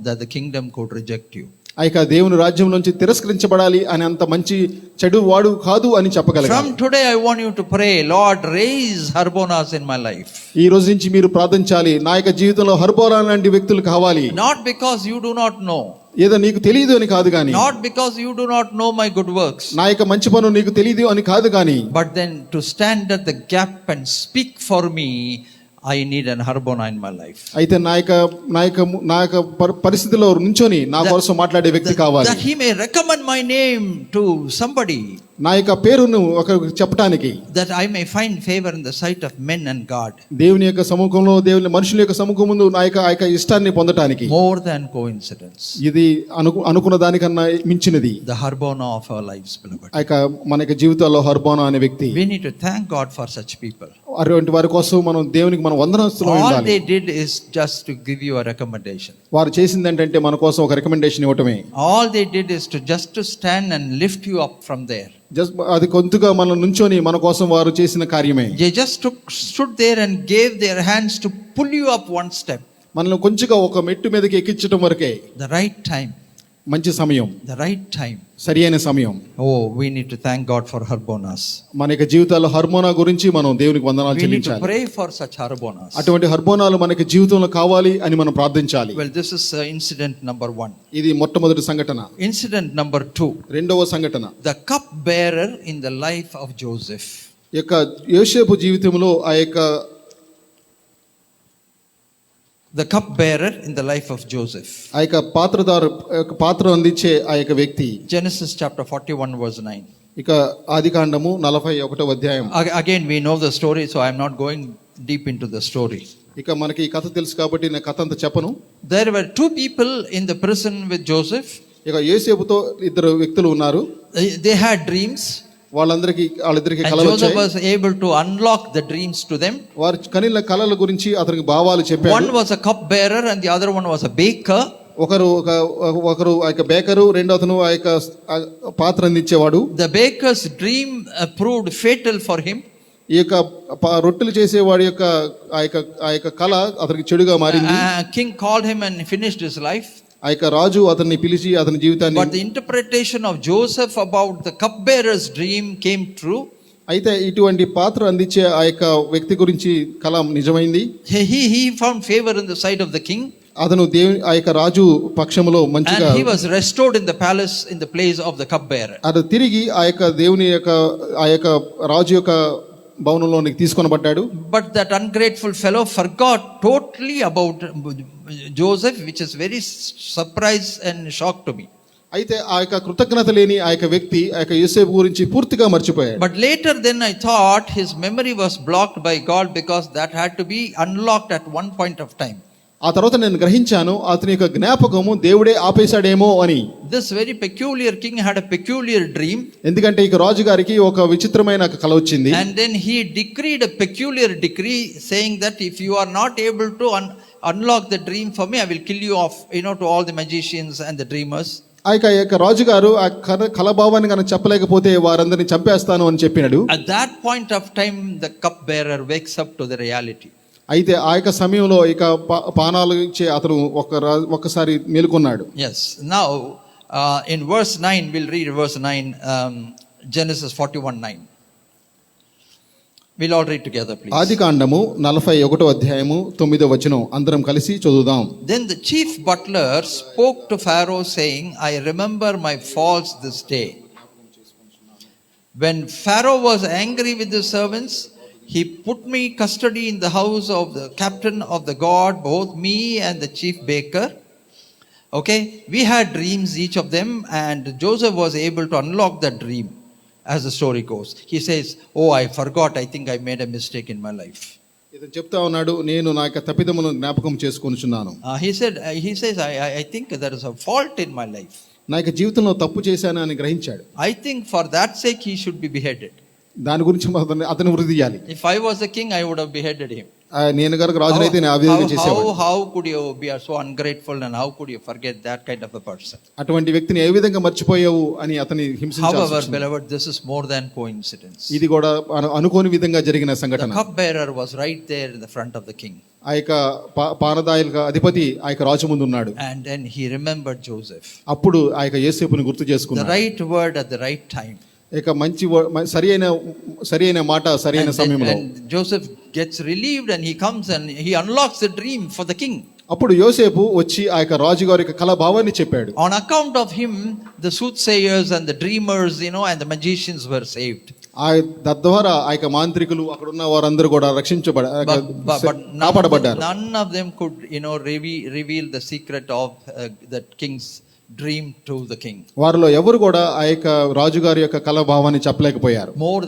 that the kingdom could reject you. ఆ యొక్క దేవుని రాజ్యం నుంచి తిరస్కరించబడాలి అని అంత మంచి చెడు వాడు కాదు అని చెప్పగలగాలి. From today I want you to pray, Lord, raise Harbonas in my life. ఈ రోజు నుంచి మీరు ప్రార్థించాలి, నా యొక్క జీవితంలో హర్బోనా లాంటి వ్యక్తులు కావాలి. Not because you do not know, ఏదో నీకు తెలియదు అని కాదు కానీ, not because you do not know my good works, నా యొక్క మంచి పనులు నీకు తెలియదు అని కాదు కానీ, but then to stand at the gap and speak for me, I need an Harbona in my life. అయితే నా యొక్క పరిస్థితిలో నుంచొని నా కోసం మాట్లాడే వ్యక్తి కావాలి. That he may recommend my name to somebody, నా యొక్క పేరును ఒకరికి చెప్పడానికి, that I may find favor in the sight of men and God. దేవుని యొక్క సముఖంలో, దేవుని మనుషుల యొక్క సముఖం ముందు నా యొక్క ఇష్టాన్ని పొందటానికి. More than coincidence, ఇది అనుకున్న దానికన్నా మించినది. the Harbona of our lives, beloved. ఆ యొక్క మన యొక్క జీవితాల్లో హర్బోనా అనే వ్యక్తి. We need to thank God for such people. అటువంటి వారి కోసం మనం దేవునికి మనం వందనస్తులు All ఉండాలి. they did is just to give you a recommendation. వారు చేసింది ఏంటంటే మన కోసం ఒక రికమెండేషన్ ఇవ్వటమే. All they did is to stand and lift you up from there. Just అది కొంతగా మనం నుంచొని మన కోసం వారు చేసిన కార్యమే. They just stood there and gave their hands to pull you up one step. మనల్ని కొంచెంగా ఒక మెట్టు మీదకి ఎక్కించడం వరకే. The right time. మంచి సమయం, The right time. సరి అయిన సమయం. Oh, we need to thank God for Harbonas. మన యొక్క జీవితాల్లో హర్మోనా గురించి మనం దేవునికి వందనాలు We need to చెల్లించాలి. pray for such Harbonas. అటువంటి హర్మోనాలు మనకి జీవితంలో కావాలి అని మనం ప్రార్థించాలి. Well, this is incident number 1. ఇది మొట్టమొదటి సంఘటన. Incident number 2. రెండవ సంఘటన, The cup bearer in the life of Joseph. ఈ యొక్క యోసేపు జీవితంలో ఆ యొక్క The cup bearer in the life of Joseph. ఆ యొక్క పాత్ర అందించే ఆ యొక్క వ్యక్తి. Genesis chapter 41 verse 9. ఇక ఆదికాండము 41వ అధ్యాయం. Again we know the story, so I am not going deep into the story. ఇక మనకి ఈ కథ తెలుసు కాబట్టి నేను కథ అంతా చెప్పను. There were 2 people in the prison with Joseph. ఇక యోసేపుతో 2 వ్యక్తులు ఉన్నారు. They had dreams. వాళ్ళిద్దరికి And కలలు Joseph వచ్చాయి. was able to unlock the dreams to them. వారు కనిన కలల గురించి అతనికి భావాలు చెప్పారు. One was a cup bearer and the other one was a baker. ఒకరు ఆ యొక్క బేకరు, రెండో అతను ఆ యొక్క పాత్ర అందించేవాడు. The baker's dream proved fatal for him. ఈ యొక్క రొట్టెలు చేసేవాడి యొక్క ఆ యొక్క కళ అతనికి చెడుగా మారింది. King called him and finished his life. ఆ యొక్క రాజు అతన్ని పిలిచి అతని జీవితాన్ని. But the interpretation of Joseph about the cupbearer's dream came true. అయితే ఇటువంటి పాత్ర అందించే ఆ యొక్క వ్యక్తి గురించి కళ నిజమైంది. He found favor in the sight of the king. అతను దేవుని ఆ యొక్క రాజు పక్షములో మంచిగా, And he was restored in the palace in the place of the cupbearer. అది తిరిగి ఆ యొక్క దేవుని యొక్క ఆ యొక్క రాజు యొక్క భవనంలోనికి తీసుకొనబడ్డాడు. But that ungrateful fellow forgot totally about Joseph, which is very surprise and shock to me. అయితే ఆ యొక్క కృతజ్ఞత లేని ఆ యొక్క వ్యక్తి ఆ యొక్క యోసేపు గురించి పూర్తిగా మర్చిపోయాడు. But later then I thought his memory was blocked by God because that had to be unlocked at one point of time. ఆ తర్వాత నేను గ్రహించాను అతని యొక్క జ్ఞాపకము దేవుడే ఆపేశాడేమో అని. This very peculiar king had a peculiar dream. ఎందుకంటే ఇక రాజు గారికి ఒక విచిత్రమైన కల వచ్చింది. And then he decreed a peculiar decree saying that if you are not able to unlock the dream for me, I will kill you off, to all the magicians and the dreamers. ఆ యొక్క రాజుగారు ఆ కలభావాన్ని కనుక చెప్పలేకపోతే వారందరిని చంపేస్తాను అని చెప్పినాడు. At that point of time the cupbearer wakes up to the reality. అయితే ఆ యొక్క సమయంలో ఇక పానాలు ఇచ్చే అతను ఒక్కసారి మేలుకున్నాడు. Yes. Now in verse 9 we'll read verse 9, Genesis 41:9. We'll all read together, please. ఆదికాండము 41వ అధ్యాయము 9వ వచనం అందరం కలిసి చదువుదాం. Then the chief butler spoke to Pharaoh saying, I remember my faults this day. When Pharaoh was angry with his servants, he put me custody in the house of the captain of the guard, both me and the chief baker. Okay, we had dreams, each of them, and Joseph was able to unlock that dream. As the story goes, he says, oh, I forgot, I think I made a mistake in my life. ఇతను చెప్తా ఉన్నాడు, నేను నా యొక్క తప్పిదమును జ్ఞాపకం చేసుకొనుచున్నాను. He says I think there is a fault in my life. నా యొక్క జీవితంలో తప్పు చేశాను అని గ్రహించాడు. I think for that sake he should be beheaded. దాని గురించి అతను వృద్ధి చేయాలి. If I was the king, I would have beheaded him. నేను కనుక రాజునైతే నేను ఆ విధంగా చేసేవాడిని. How could you be so ungrateful and how could you forget that kind of a person? అటువంటి వ్యక్తిని ఏ విధంగా మర్చిపోయావు అని అతని హింసించాల్సి However, వచ్చింది. beloved, this is more than coincidence. ఇది కూడా అనుకోని విధంగా జరిగిన The సంఘటన. cupbearer was right there in the front of the king. ఆ యొక్క పానదాయుల అధిపతి ఆ యొక్క రాజు ముందు ఉన్నాడు. And then he remembered Joseph. అప్పుడు ఆ యొక్క యోసేపుని గుర్తు The చేసుకున్నాడు. right word at the right time. ఇక మంచి సరి అయిన మాట సరైన సమయంలో. And Joseph gets relieved and he comes and he unlocks the dream for the king. అప్పుడు యోసేపు వచ్చి ఆ యొక్క రాజుగారి యొక్క కళ భావాన్ని చెప్పాడు. On account of him, the soothsayers and the dreamers, and the magicians were saved. తద్వారా ఆ యొక్క మాంత్రికులు అక్కడ ఉన్న వారందరూ కూడా కాపాడబడ్డారు. None of them could, reveal the secret of that king's dream to the king. వారిలో ఎవరు కూడా ఆ యొక్క రాజుగారి యొక్క కళ భావాన్ని చెప్పలేకపోయారు. More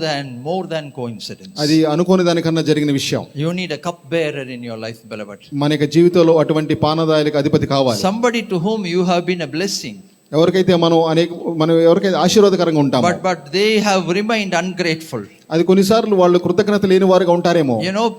than coincidence. అది అనుకోని దానికన్నా జరిగిన విషయం. You need a cupbearer in your life, beloved. మన యొక్క జీవితంలో అటువంటి పానదాయులకు అధిపతి కావాలి. Somebody to whom you have been a blessing. ఎవరికైతే మనం ఎవరికైతే ఆశీర్వాదకరంగా ఉంటామో, but they have remained ungrateful. అది కొన్నిసార్లు వాళ్ళు కృతజ్ఞత లేని వారుగా ఉంటారేమో.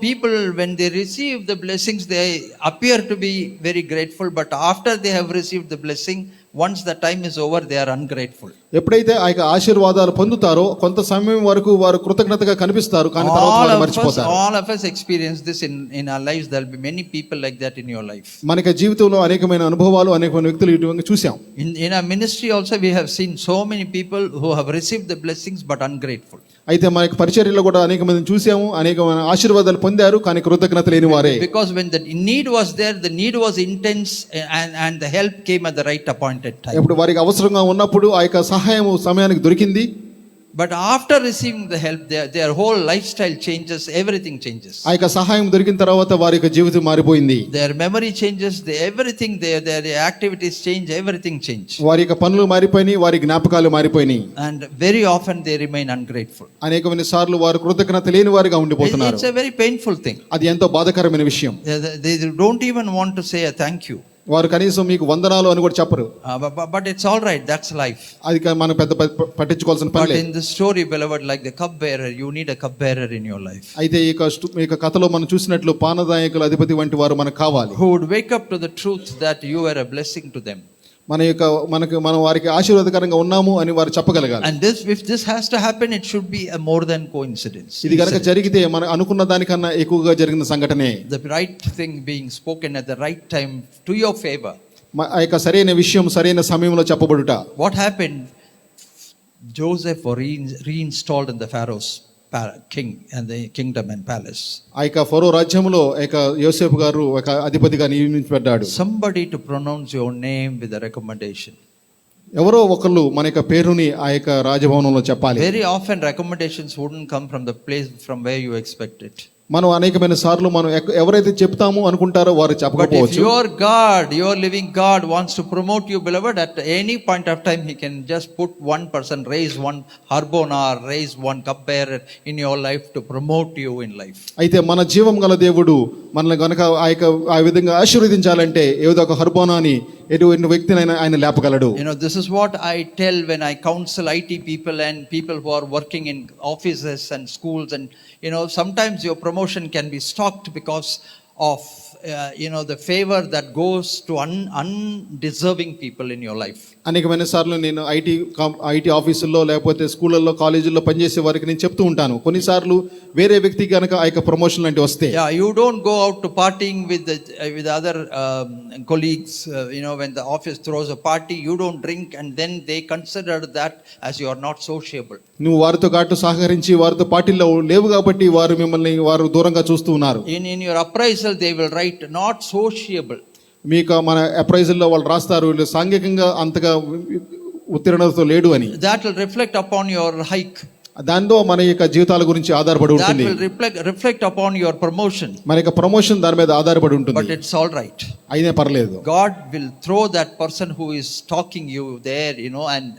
People when they receive the blessings they appear to be very grateful, but after they have received the blessing, once the time is over, they are ungrateful. ఎప్పుడైతే ఆ యొక్క ఆశీర్వాదాలు పొందుతారో కొంత సమయం వరకు వారు కృతజ్ఞతగా కనిపిస్తారు, కానీ తర్వాత వాళ్ళు మర్చిపోతారు. All of us experience this in our lives. There will be many people like that in your life. మనకి జీవితంలో అనేకమైన అనుభవాలు, అనేకమైన వ్యక్తులు ఇటువంటి చూసాం. In our ministry also we have seen so many people who have received the blessings but ungrateful. అయితే మనకి పరిచర్యలో కూడా అనేక మందిని చూసాము, అనేకమైన ఆశీర్వాదాలు పొందారు, కానీ కృతజ్ఞత లేని వారే. Because when the need was there, the need was intense and the help came at the right appointed time. ఇప్పుడు వారికి అవసరంగా ఉన్నప్పుడు ఆ యొక్క సహాయం సమయానికి దొరికింది. But after receiving the help, their whole lifestyle changes, everything changes. ఆ యొక్క సహాయం దొరికిన తర్వాత వారి యొక్క జీవితం మారిపోయింది. Their memory changes, everything, their activities change, everything change. వారి యొక్క పనులు మారిపోయినాయి, వారి జ్ఞాపకాలు మారిపోయినాయి. And very often they remain ungrateful. అనేకమైన సార్లు వారు కృతజ్ఞత లేని వారిగా ఉండిపోతున్నారు. It's a very painful thing. అది ఎంతో బాధాకరమైన విషయం. They don't even want to say a thank you. వారు కనీసం మీకు వందనాలు అని కూడా చెప్పరు. But it's all right, that's life. అది మనం పెద్ద పట్టించుకోవాల్సిన పని లేదు. But in the story, beloved, like the cupbearer, you need a cupbearer in your life. అయితే ఈ యొక్క కథలో మనం చూసినట్లు పానదాయకుల అధిపతి వంటి వారు మనకు కావాలి. Who would wake up to the truth that you were a blessing to them. మనం వారికి ఆశీర్వాదకరంగా ఉన్నాము అని వారు చెప్పగలగాలి. And if this has to happen, it should be a more than coincidence. ఇది కనుక జరిగితే మనం అనుకున్న దానికన్నా ఎక్కువగా జరిగిన సంఘటనే. The right thing being spoken at the right time to your favor. ఆ యొక్క సరైన విషయం సరైన సమయంలో చెప్పబడుట. What happened? Joseph was reinstalled in the Pharaoh's king and the kingdom and palace. ఆ యొక్క ఫరో రాజ్యంలో యోసేపు గారు ఒక అధిపతిగా నియమించబడ్డాడు. Somebody to pronounce your name with a recommendation. ఎవరో ఒకళ్ళు మన యొక్క పేరుని ఆ యొక్క రాజభవనంలో చెప్పాలి. Very often recommendations wouldn't come from the place from where you expect it. మనం అనేకమైన సార్లు మనం ఎవరైతే చెప్తామో అనుకుంటారో వారు చెప్పకపోవచ్చు. But if your God, your living God wants to promote you, beloved, at any point of time he can just put one person, raise one harbona, raise one cupbearer in your life to promote you in life. అయితే మన జీవం గల దేవుడు మనల్ని గనుక ఆ విధంగా ఆశీర్వదించాలంటే ఏదో ఒక హర్బోనాని ఎటువంటి వ్యక్తిని ఆయన లేపగలడు. This is what I tell when I counsel IT people and people who are working in offices and schools, and sometimes your promotion can be stopped because of the favor that goes to undeserving people in your life. అనేకమైన సార్లు నేను IT ఆఫీసుల్లో లేకపోతే స్కూళ్ళల్లో కాలేజీల్లో పనిచేసే వారికి నేను చెప్తూ ఉంటాను, కొన్నిసార్లు వేరే వ్యక్తి కనుక ఆ యొక్క ప్రమోషన్ లాంటి వస్తే, you don't go out to partying with other colleagues. When the office throws a party, you don't drink and then they consider that as you are not sociable. నువ్వు వారితో కాటు సహకరించి వారితో పార్టీలో లేవు కాబట్టి వారు దూరంగా చూస్తూ ఉన్నారు. In your appraisal they will write not sociable. మీకు మన అప్రైజల్లో వాళ్ళు రాస్తారు సాంఘికంగా అంతగా ఉత్తీర్ణతతో లేడు అని. That will reflect upon your hike. దాంతో మన యొక్క జీవితాల గురించి ఆధారపడి ఉంటుంది. That will reflect upon your promotion. మన యొక్క ప్రమోషన్ దాని మీద ఆధారపడి ఉంటుంది. But it's all right. అయినే పర్లేదు. God will throw that person who is stalking you there,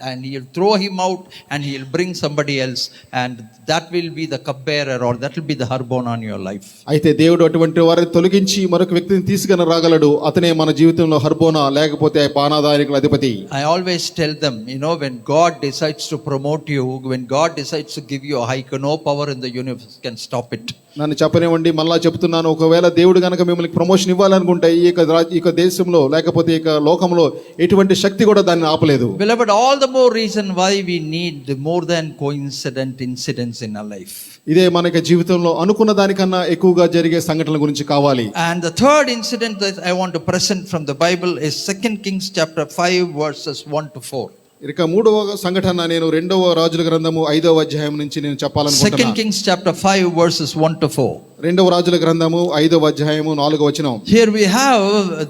and he'll throw him out and he'll bring somebody else, and that will be the cupbearer or that will be the harbon on your life. అయితే దేవుడు అటువంటి వారిని తొలగించి మరొక వ్యక్తిని తీసుకొని రాగలడు. అతనే మన జీవితంలో హర్బోనా లేకపోతే పానదాయకుల అధిపతి. I always tell them, when God decides to promote you, when God decides decides to give you a hike, no power in the universe can stop it. నన్ను చెప్పనివ్వండి, మళ్ళా చెప్తున్నాను, ఒకవేళ దేవుడు గనక మిమ్మల్ని ప్రమోషన్ ఇవ్వాలనుకుంటే ఈ యొక్క దేశంలో లేకపోతే ఈ యొక్క లోకంలో ఎటువంటి శక్తి కూడా దాన్ని ఆపలేదు. Beloved, all the more reason why we need more than coincident incidents in our life. ఇదే మనకి జీవితంలో అనుకున్న దానికన్నా ఎక్కువగా జరిగే సంఘటనల గురించి కావాలి. And the third incident that I want to present from the Bible is 2 Kings chapter 5 verses 1 to 4. ఇక మూడవ సంఘటన నేను రెండవ రాజుల గ్రంథము 5వ అధ్యాయం నుంచి నేను 2 చెప్పాలనుకుంటున్నాను. Kings chapter 5 verses 1 to 4. రెండవ రాజుల గ్రంథము 5వ అధ్యాయము 4వ వచనం. Here we have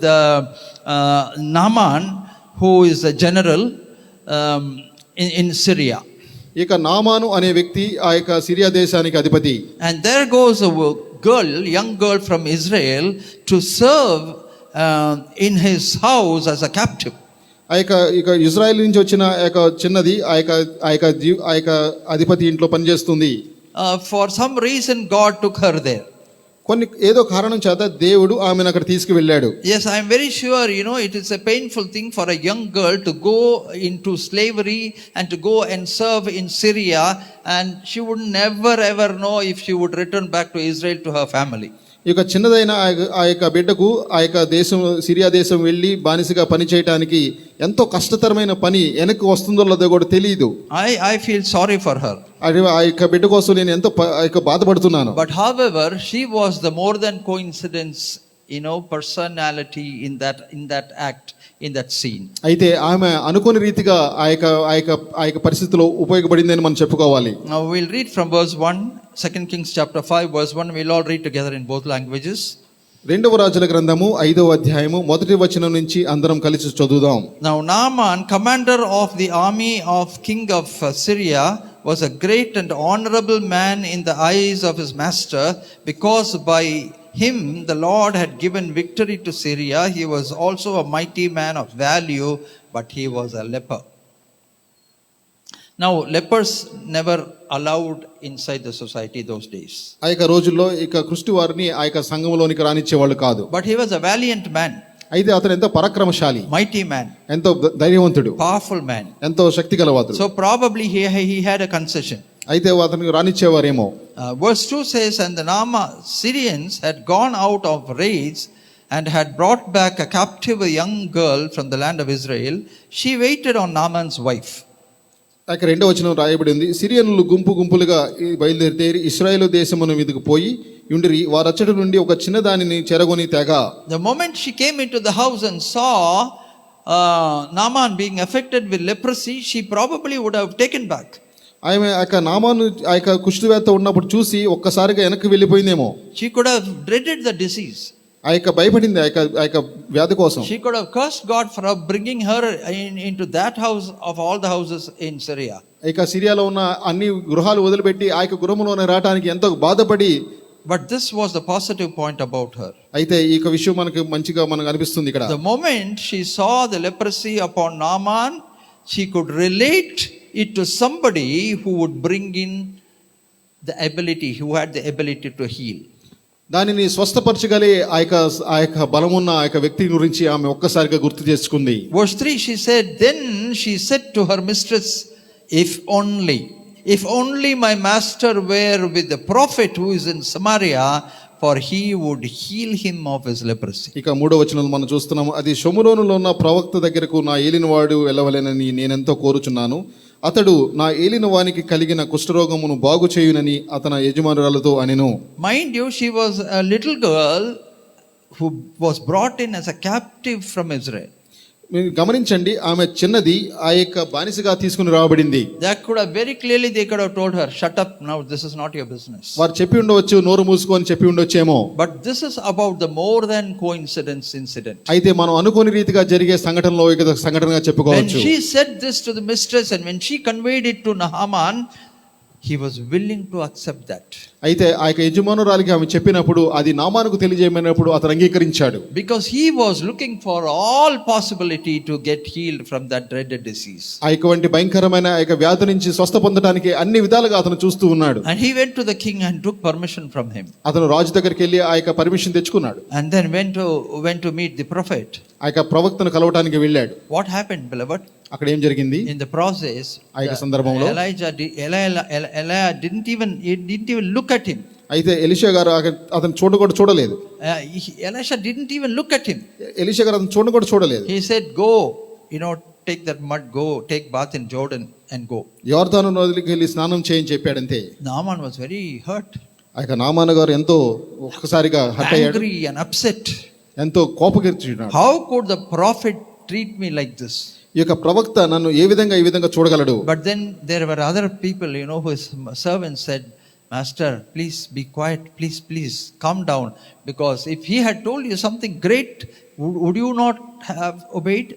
the Naaman, who is a general in Syria. ఇక నామాను అనే వ్యక్తి ఆ యొక్క సిరియా దేశానికి అధిపతి. And there goes a girl, young girl from Israel, to serve in his house as a captive. ఆ యొక్క ఇజ్రాయెల్ నుంచి వచ్చిన యొక్క చిన్నది ఆ యొక్క అధిపతి ఇంట్లో పనిచేస్తుంది. For some reason God took her there. ఏదో కారణం చేత దేవుడు ఆమెను అక్కడ తీసుకువెళ్ళాడు. Yes, I am very sure, it is a painful thing for a young girl to go into slavery and to go and serve in Syria, and she would never ever know if she would return back to Israel to her family. ఈ యొక్క చిన్నదైన ఆ యొక్క బిడ్డకు ఆ యొక్క దేశం Syria దేశం వెళ్ళి బానిసగా పని చేయడానికి ఎంతో కష్టతరమైన పని వెనక్కి వస్తుందో లేదో కూడా తెలియదు. I feel sorry for her. ఆ యొక్క బిడ్డ కోసం నేను ఎంతో బాధపడుతున్నాను. But however, she was the more than coincidence, personality in that act, in that scene. అయితే ఆమె అనుకోని రీతిగా ఆ యొక్క పరిస్థితిలో ఉపయోగపడిందని మనం చెప్పుకోవాలి. Now we'll read from verse 1, 2 Kings chapter 5 verse 1. We'll all read together in both languages. రెండవ రాజుల గ్రంథము 5వ అధ్యాయము 1వ వచనం నుంచి అందరం కలిసి చదువుదాం. Now Naaman, commander of the army of king of Syria, was a great and honorable man in the eyes of his master, because by him the Lord had given victory to Syria. He was also a mighty man of value, but he was a leper. Now lepers never allowed inside the society those days. ఆ యొక్క రోజుల్లో ఇక కృష్టి వారిని ఆ యొక్క సంఘంలోనికి రానిచ్చేవాళ్ళు కాదు. But he was a valiant man. అయితే అతను ఎంతో పరాక్రమశాలి, mighty man, ఎంతో ధైర్యవంతుడు, powerful man, ఎంతో శక్తి గలవాడు. So probably he had a concession. అయితే అతనికి రానిచ్చేవారేమో. Verse 2 says, and the Syrians had gone out of raids and had brought back a captive young girl from the land of Israel. She waited on Naaman's wife. ఆ యొక్క 2వ వచనం రాయబడి ఉంది, సిరియన్లు గుంపులుగా బయలుదేరి ఇశ్రాయేలు దేశమున మీదకు పోయి ఉండిరి, వారచ్చటి నుండి ఒక చిన్నదానిని చెరగొని తెగ. The moment she came into the house and saw Naaman being affected with leprosy, she probably would have taken back. ఆమె ఆ యొక్క నామాను ఆ యొక్క కుష్ఠవ్యాధితో ఉన్నప్పుడు చూసి ఒక్కసారిగా వెనక్కి వెళ్ళిపోయిందేమో. She could have dreaded the disease. ఆ యొక్క భయపడింది ఆ యొక్క వ్యాధి కోసం. She could have cursed God for bringing her into that house of all the houses in Syria. ఇక సిరియాలో ఉన్న అన్ని గృహాలు వదిలిపెట్టి ఆ యొక్క గృహంలోనే రావడానికి ఎంతో బాధపడి. But this was the positive point about her. అయితే ఈ విషయం మనకు అనిపిస్తుంది ఇక్కడ. The moment she saw the leprosy upon Naaman, she could relate it to somebody who would bring in the ability, who had the ability to heal. దానిని స్వస్థపరచగలే ఆ యొక్క బలమున్న ఆ యొక్క వ్యక్తి గురించి ఆమె ఒక్కసారిగా గుర్తు చేసుకుంది. Verse 3, she said, then she said to her mistress, if only my master were with the prophet who is in Samaria, for he would heal him of his leprosy. ఇక 3వ వచనంలో మనం చూస్తున్నాము, అది షోమ్రోనులో ఉన్న ప్రవక్త దగ్గరకు నా ఏలినవాడు వెళ్ళవలెనని నేనెంతో కోరుచున్నాను, అతడు నా ఏలిన వానికి కలిగిన కుష్ఠరోగమును బాగు చేయునని అతని యజమానురాలతో అనెను. Mind you, she was a little girl who was brought in as a captive from Israel. మీరు గమనించండి, ఆమె చిన్నది ఆ యొక్క బానిసగా తీసుకుని రాబడింది. That could have very clearly they could have told her, shut up now, this is not your business. వారు చెప్పి ఉండవచ్చు, నోరు మూసుకొని చెప్పి ఉండొచ్చేమో. But this is about the more than coincidence incident. అయితే మనం అనుకోని రీతిగా జరిగే సంఘటనలో ఇక సంఘటనగా చెప్పుకోవచ్చు. When she said this to the mistress and when she conveyed it to Naaman, he was willing to accept that. అయితే ఆ యొక్క యజమానురాలికి ఆమె చెప్పినప్పుడు అది నామానుకు తెలియజేయమన్నప్పుడు అతను అంగీకరించాడు. Because he was looking for all possibility to get healed from that dreaded disease. ఆ యొక్క భయంకరమైన ఆ యొక్క వ్యాధి నుంచి స్వస్థ పొందడానికి అన్ని విధాలుగా అతను చూస్తూ ఉన్నాడు. And he went to the king and took permission from him. అతను రాజు దగ్గరికి వెళ్ళి ఆ యొక్క పర్మిషన్ తెచ్చుకున్నాడు. And then went to meet the prophet. ఆ యొక్క ప్రవక్తను కలవటానికి వెళ్ళాడు. What happened, beloved? అక్కడ ఏం జరిగింది? In the process, ఆ యొక్క సందర్భంలో Elijah didn't even look at him. అయితే ఎలీషా గారు అతను చూడలేదు. Elisha didn't even look at him. Elisha గారు అతను చూడలేదు. He said, go, take that mud, go, take bath in Jordan and go. యోర్దాను నదికి వెళ్ళి స్నానం చేయని చెప్పాడంతే. Naaman was very hurt. ఆ యొక్క నామాన గారు ఎంతో ఒక్కసారిగా హర్ట్ అయ్యాడు, angry and upset. ఎంతో కోపగించున్నాడు. How could the prophet treat me like this? ఈ యొక్క ప్రవక్త నన్ను ఈ విధంగా చూడగలడు? But then there were other people, whose servants said, Master, please be quiet, please calm down, because if he had told you something great, would you not have obeyed?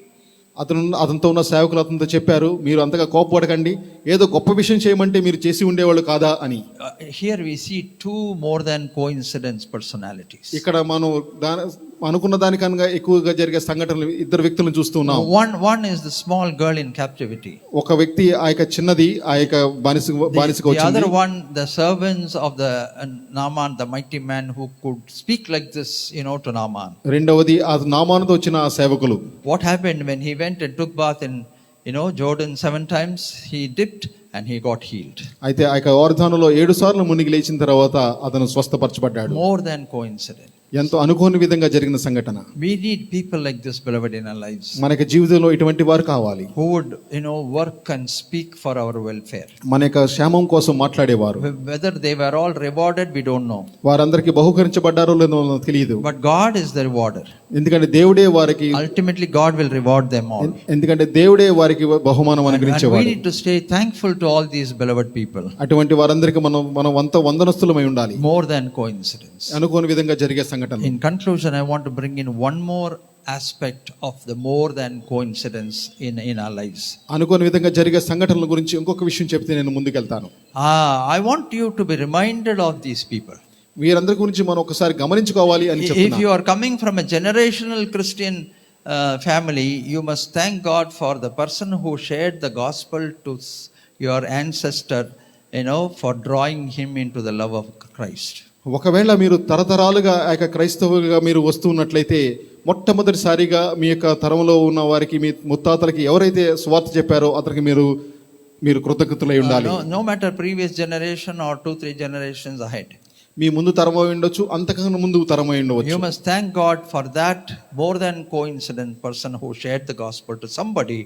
అతనితో ఉన్న సేవకులు అతనితో చెప్పారు, మీరు అంతగా కోపపడకండి, ఏదో గొప్ప విషయం చేయమంటే మీరు చేసి ఉండేవాళ్ళు కాదా అని. Here we see two more than coincidence personalities. ఇక్కడ మనం అనుకున్న దానికన్నా ఎక్కువగా జరిగే సంఘటనలు ఇద్దరు వ్యక్తులను చూస్తున్నాం. One is the small girl in captivity. ఒక వ్యక్తి ఆ యొక్క చిన్నది ఆ యొక్క బానిసగా The వచ్చింది. other one, the servants of the Naaman, the mighty man who could speak like this, to Naaman. రెండవది ఆ నామానుతో వచ్చిన ఆ సేవకులు. What happened when he went and took bath in Jordan 7 times? He dipped and he got healed. అయితే ఆ యొక్క యోర్దానులో 7 సార్లు మునిగి లేచిన తర్వాత అతను స్వస్థపరచబడ్డాడు. More than coincidence. ఎంతో అనుకోని విధంగా జరిగిన సంఘటన. We need people like this, beloved, in our lives. మనకి జీవితంలో ఇటువంటి వారు కావాలి. Who would work and speak for our welfare. మన యొక్క క్షేమం కోసం మాట్లాడేవారు. Whether they were all rewarded, we don't know. వారందరికీ బహుకరించబడ్డారో లేదో తెలియదు. But God is the rewarder. ఎందుకంటే దేవుడే వారికి Ultimately God will reward them all. ఎందుకంటే దేవుడే వారికి బహుమానం అనుగ్రహించేవాడు. We need to stay thankful to all these beloved people. అటువంటి వారందరికీ మనం వందనస్తులమై ఉండాలి. More than coincidence. అనుకోని విధంగా జరిగే సంఘటన. In conclusion, I want to bring in one more aspect of the more than coincidence in our lives. అనుకోని విధంగా జరిగే సంఘటనల గురించి ఇంకొక విషయం చెప్తే నేను ముందుకెళ్తాను. I want you to be reminded of these people. వీరందరి గురించి మనం ఒకసారి గమనించుకోవాలి అని చెప్తున్నాను. If you are coming from a generational Christian family, you must thank God for the person who shared the gospel to your ancestor, for drawing him into the love of Christ. ఒకవేళ మీరు తరతరాలుగా ఆ యొక్క క్రైస్తవులుగా మీరు వస్తున్నట్లయితే మొట్టమొదటిసారిగా మీ యొక్క తరంలో ఉన్న వారికి మీ ముత్తాతలకి ఎవరైతే సువార్త చెప్పారో అతనికి మీరు కృతజ్ఞతలై ఉండాలి. No matter previous generation or 2-3 generations ahead. మీ ముందు తరమై ఉండొచ్చు, అంతకన్నా ముందు తరమై ఉండవచ్చు. You must thank God for that more than coincident person who shared the gospel to somebody,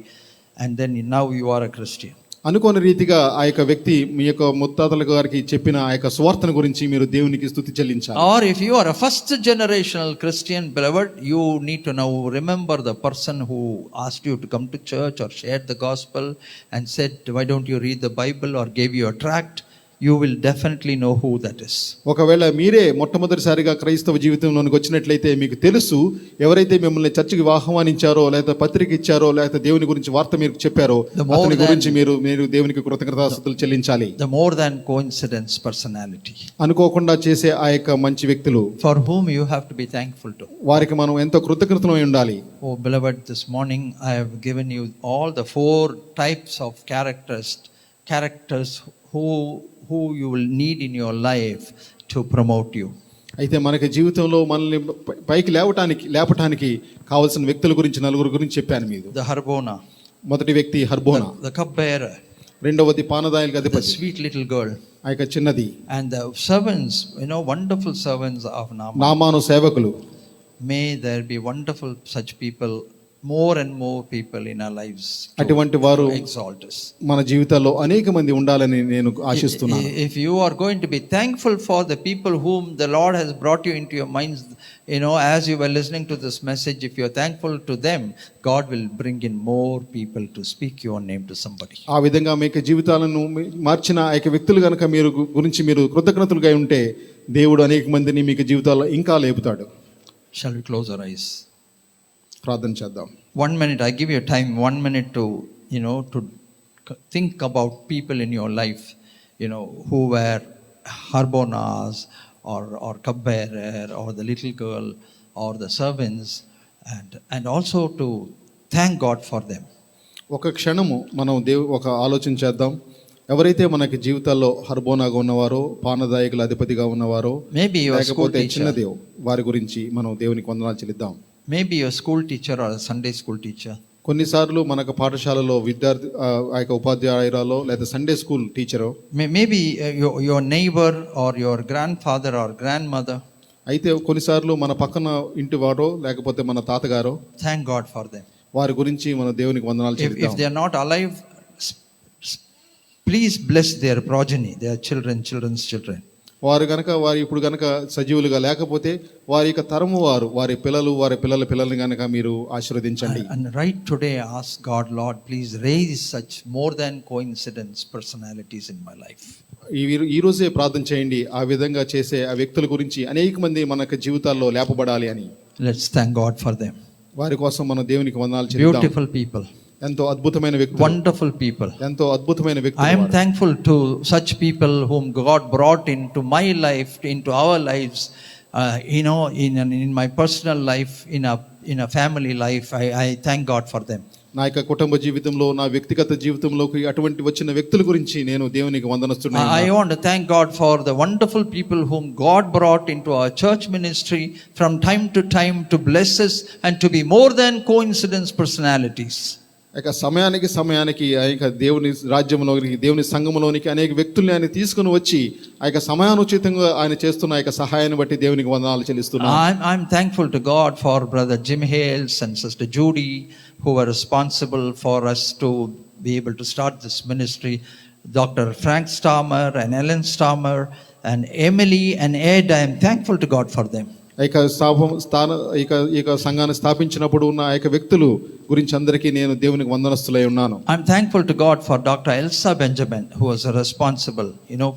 and then now you are a Christian. అనుకోని రీతిగా ఆ యొక్క వ్యక్తి మీ యొక్క ముత్తాతల గారికి చెప్పిన ఆ యొక్క సువార్తను గురించి మీరు దేవునికి స్తుతి చెల్లించాలి. Or if you are a first generational Christian, beloved, you need to now remember the person who asked you to come to church or shared the gospel and said, why don't you read the Bible, or gave you a tract. You will definitely know who that is. ఒకవేళ మీరే మొట్టమొదటిసారిగా క్రైస్తవ జీవితంలోనికి వచ్చినట్లయితే మీకు తెలుసు ఎవరైతే మిమ్మల్ని చర్చికి ఆహ్వానించారో, లేదా పత్రిక ఇచ్చారో, లేదా దేవుని గురించి వార్త మీరు చెప్పారో అతని గురించి మీరు దేవునికి కృతజ్ఞతాస్తుతులు చెల్లించాలి. The more than coincidence personality. అనుకోకుండా చేసే ఆ యొక్క మంచి వ్యక్తులు for whom you have to be thankful to. వారికి మనం ఎంతో కృతజ్ఞతలై ఉండాలి. Oh beloved, this morning I have given you all the 4 types of characters who you will need in your life to promote you. అయితే మనకి జీవితంలో మనల్ని పైకి లేపటానికి కావాల్సిన వ్యక్తుల గురించి 4 గురించి చెప్పాను మీకు. The Harbona, మొదటి వ్యక్తి హర్బోనా. the cupbearer, రెండవది పానదాయలకు the అధిపతి, sweet little girl, ఆ యొక్క చిన్నది, and the servants, wonderful servants of Naaman. నామాను సేవకులు. May there be wonderful such people, more and more people in our lives అటువంటి వారు exalt us. మన జీవితాల్లో అనేక మంది ఉండాలని నేను ఆశిస్తున్నాను. If you are going to be thankful for the people whom the Lord has brought you into your minds, as you were listening to this message, if you are thankful to them, God will bring in more people to speak your name to somebody. ఆ విధంగా మీ జీవితాలను మార్చిన ఆ యొక్క వ్యక్తులు కనుక మీరు కృతజ్ఞతలుగా ఉంటే దేవుడు అనేక మందిని మీ జీవితాల్లో ఇంకా లేపుతాడు. Shall we close our eyes? ప్రార్థన చేద్దాం. 1 minute, I give you time 1 minute to to think about people in your life, who were Harbonas or cupbearer or the little girl or the servants, and also to thank God for them. ఒక క్షణము మనం ఒక ఆలోచన చేద్దాం. ఎవరైతే మనకి జీవితాల్లో హర్బోనాగా ఉన్నవారో, పానదాయకుల అధిపతిగా ఉన్నవారో, Maybe you are school లేకపోతే teacher. చిన్నదేవ్, వారి గురించి మనం దేవునికి వందనాలు చెల్లిద్దాం. maybe a school teacher or a Sunday school teacher. కొన్నిసార్లు మనకు పాఠశాలలో విద్యార్థి ఆ యొక్క ఉపాధ్యాయురాలో లేదా సండే స్కూల్ టీచరో, Maybe your neighbor or your grandfather or grandmother. అయితే కొన్నిసార్లు మన పక్కన ఇంటి వారో లేకపోతే మన తాతగారో. Thank God for them. వారి గురించి మన దేవునికి వందనాలు If చెల్లిద్దాం. they are not alive, please bless their progeny, their children, children's children. వారు వారి ఇప్పుడు గనక సజీవులుగా లేకపోతే వారి యొక్క తరము వారు, వారి పిల్లలు, వారి పిల్లల పిల్లల్ని గనక మీరు ఆశీర్వదించండి. And right today, ask God, Lord, please raise such more than coincidence personalities in my life. ఈ రోజే ప్రార్థన చేయండి, ఆ విధంగా చేసే ఆ వ్యక్తుల గురించి అనేక మంది మనకు జీవితాల్లో లేపబడాలి అని. Let's thank God for them. వారి కోసం మనం దేవునికి వందనాలు చెల్లిద్దాం. Beautiful people, ఎంతో అద్భుతమైన వ్యక్తులు, wonderful people. ఎంతో అద్భుతమైన వ్యక్తులు. I am thankful to such people whom God brought into my life, into our lives, in my personal life, in a family life. I thank God for them. నా యొక్క కుటుంబ జీవితంలో, నా వ్యక్తిగత జీవితంలోకి అటువంటి వచ్చిన వ్యక్తుల గురించి నేను దేవునికి వందనస్తున్నాను. I want to thank God for the wonderful people whom God brought into our church ministry from time to time to bless us and to be more than coincidence personalities. ఇక సమయానికి ఆ యొక్క దేవుని రాజ్యంలోనికి, దేవుని సంఘంలోనికి అనేక వ్యక్తుల్ని ఆయన తీసుకుని వచ్చి ఆ యొక్క సమయానుచితంగా ఆయన చేస్తున్న ఆ యొక్క సహాయాన్ని బట్టి దేవునికి వందనాలు చెల్లిస్తున్నాను. I'm thankful to God for Brother Jim Hales and Sister Judy, who were responsible for us to be able to start this ministry. Dr. Frank Stammer and Ellen Stammer and Emily and Ed, I am thankful to God for them. ఇక సంఘాన్ని స్థాపించినప్పుడు ఉన్న ఆ యొక్క వ్యక్తులు గురించి అందరికీ నేను దేవునికి వందనస్తులై ఉన్నాను. I'm thankful to God for Dr. Elsa Benjamin, who was responsible,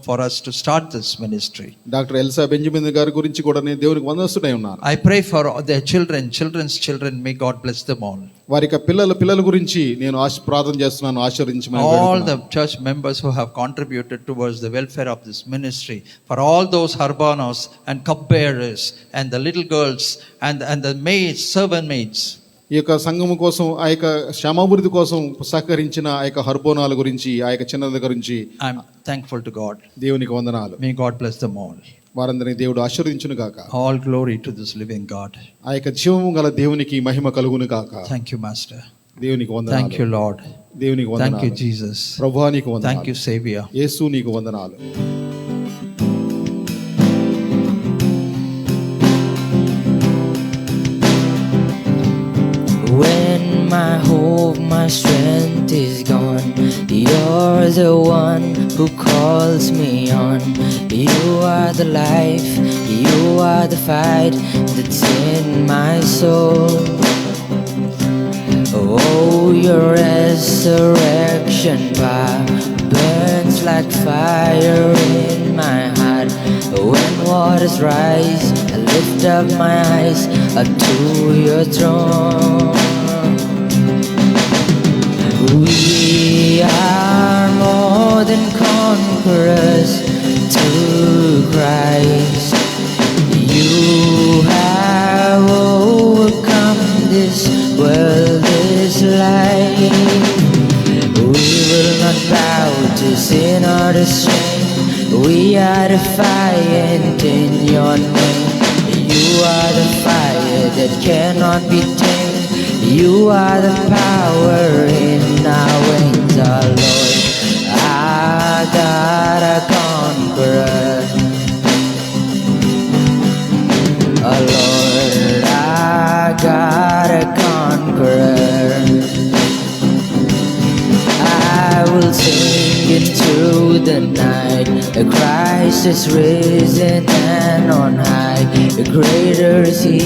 for us to start this ministry. Doctor Elsa Benjamin గారి గురించి కూడా నేను దేవునికి వందనస్తుడై ఉన్నాను. I pray for their children's children. May God bless them all. వారి యొక్క పిల్లల గురించి నేను ప్రార్థన చేస్తున్నాను, ఆశీర్వదించమని. All the church members who have contributed towards the welfare of this ministry, for all those harbanos and cupbearers and the little girls and the maids, servant maids. ఈ యొక్క సంఘము కోసం, ఆ యొక్క శ్రమాభివృద్ధి కోసం సహకరించిన ఆ యొక్క హర్బోనాల గురించి, ఆ యొక్క చిన్నది గురించి I'm thankful to God. దేవునికి వందనాలు. May God bless them all. వారందరినీ దేవుడు ఆశీర్వదించును గాక. All glory to this living God. ఆ యొక్క జీవము గల దేవునికి మహిమ కలుగును గాక. Thank you, Master. దేవునికి వందనాలు. Thank you, Lord. దేవునికి వందనాలు. Thank you, Jesus. ప్రభువా నీకు వందనాలు. Thank you, Savior. యేసు నీకు వందనాలు. When my hope, my strength is gone, you're the one who calls me on. You are the life, you are the fight that's in my soul. Oh, your resurrection power burns like fire in my heart. When waters rise, I lift up my eyes up to your throne. We are more than conquerors through Christ. You have overcome this world, this life. We will not bow to sin or to shame. We are defiant in your name. You are the fire that cannot be tamed. You are the power in our wings, our Lord, our God, our conqueror. Our Lord, our God, our conqueror. I will sing it through the night. Christ is risen and on high. Greater is He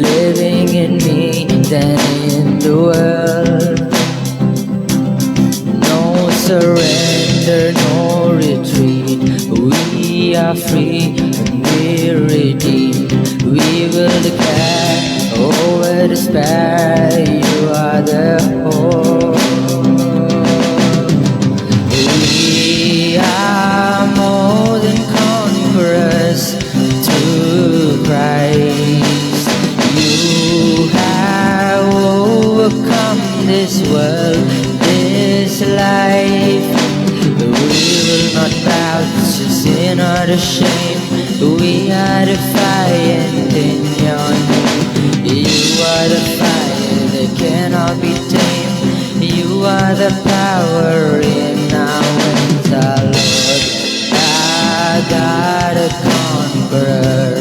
living in me than in the world. No surrender, no retreat. We are free and we're redeemed. We will declare over despair, you are the hope. We are more than conquerors through Christ. You have overcome this world, this life. We will not bow to sin or to shame. We are defiant in your name. You are the fire that cannot be tamed. You are the power in our winds, our Lord, our God, a conqueror.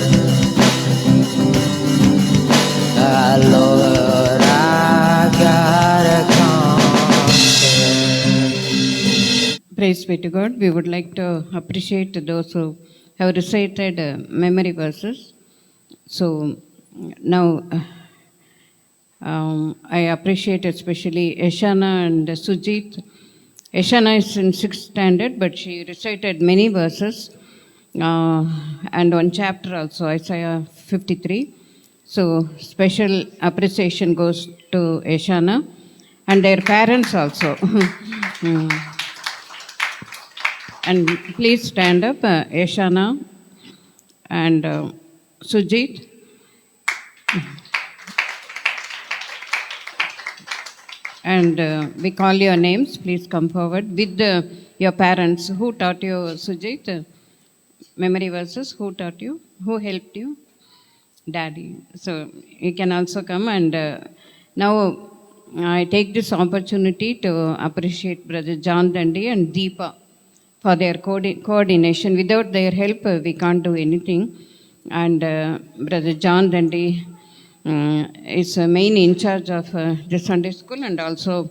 Our Lord, our God, a conqueror. Praise be to God. We would like to appreciate those who have recited memory verses. So now I appreciate especially Eshana and Sujit. Eshana is in 6th standard, but she recited many verses and one chapter also, Isaiah 53. So special appreciation goes to Eshana and their parents also. And please stand up, Eshana and Sujit. And we call your names. Please come forward with your parents. Who taught you, Sujit? Memory verses. Who taught you? Who helped you? Daddy. So you can also come. And now I take this opportunity to appreciate Brother John Dandi and Deepa for their coordination. Without their help, we can't do anything. And Brother John Dandi is main in charge of the Sunday school, and also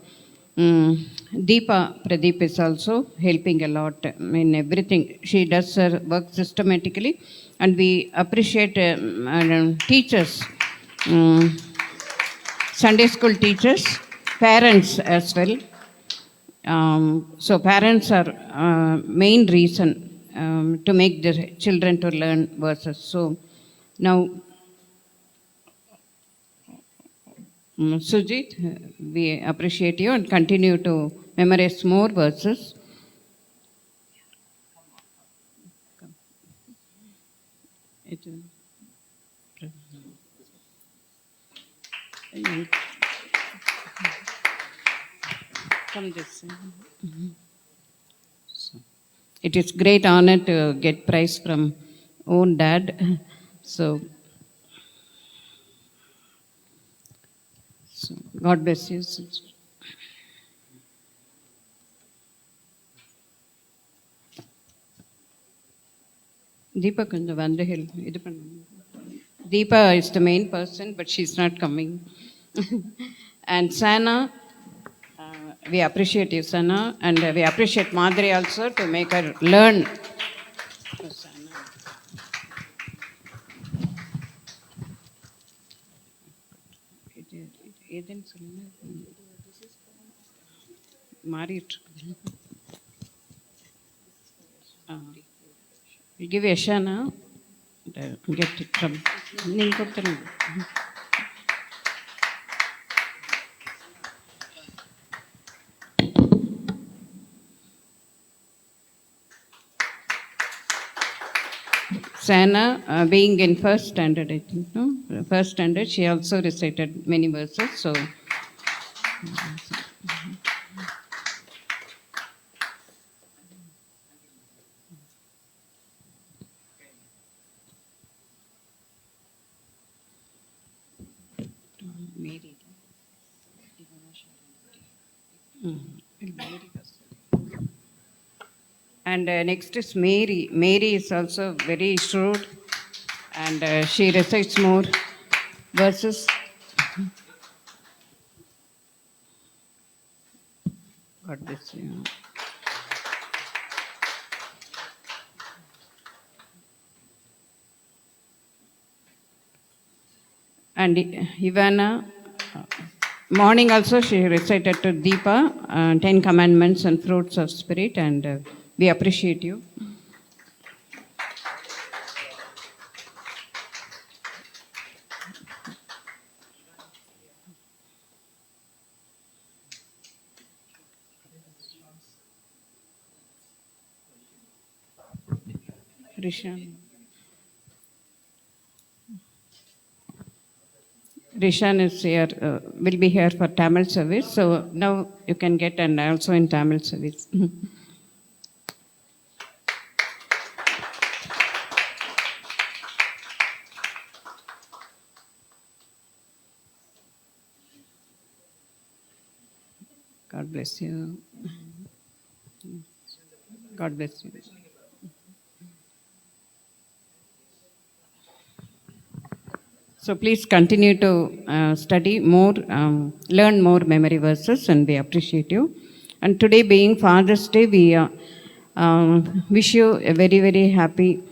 Deepa Pradeep is also helping a lot in everything. She does her work systematically, and we appreciate teachers, Sunday school teachers, parents as well. So parents are main reason to make the children to learn verses. So now, Sujit, we appreciate you and continue to memorize more verses. Come this. It is great honor to get prize from own dad. So God bless you. Deepa konjam vandre help. Deepa is the main person, but she's not coming. And Sana, we appreciate you, Sana, and we appreciate Madhuri also to make her learn. We give Yashana, get it from Ninkottan. Sana, being in 1st standard, I think, no? 1st standard, she also recited many verses, so. Mary. And next is Mary. Mary is also very shrewd, and she recites more verses. God bless you. And Ivana, morning also she recited to Deepa 10 commandments and fruits of spirit, and we appreciate you. Rishan is here, will be here for Tamil service. So now you can get, and also in Tamil service. God bless you. God bless you. So please continue to study more, learn more memory verses, and we appreciate you. And today being Father's Day, we wish you a very, very happy,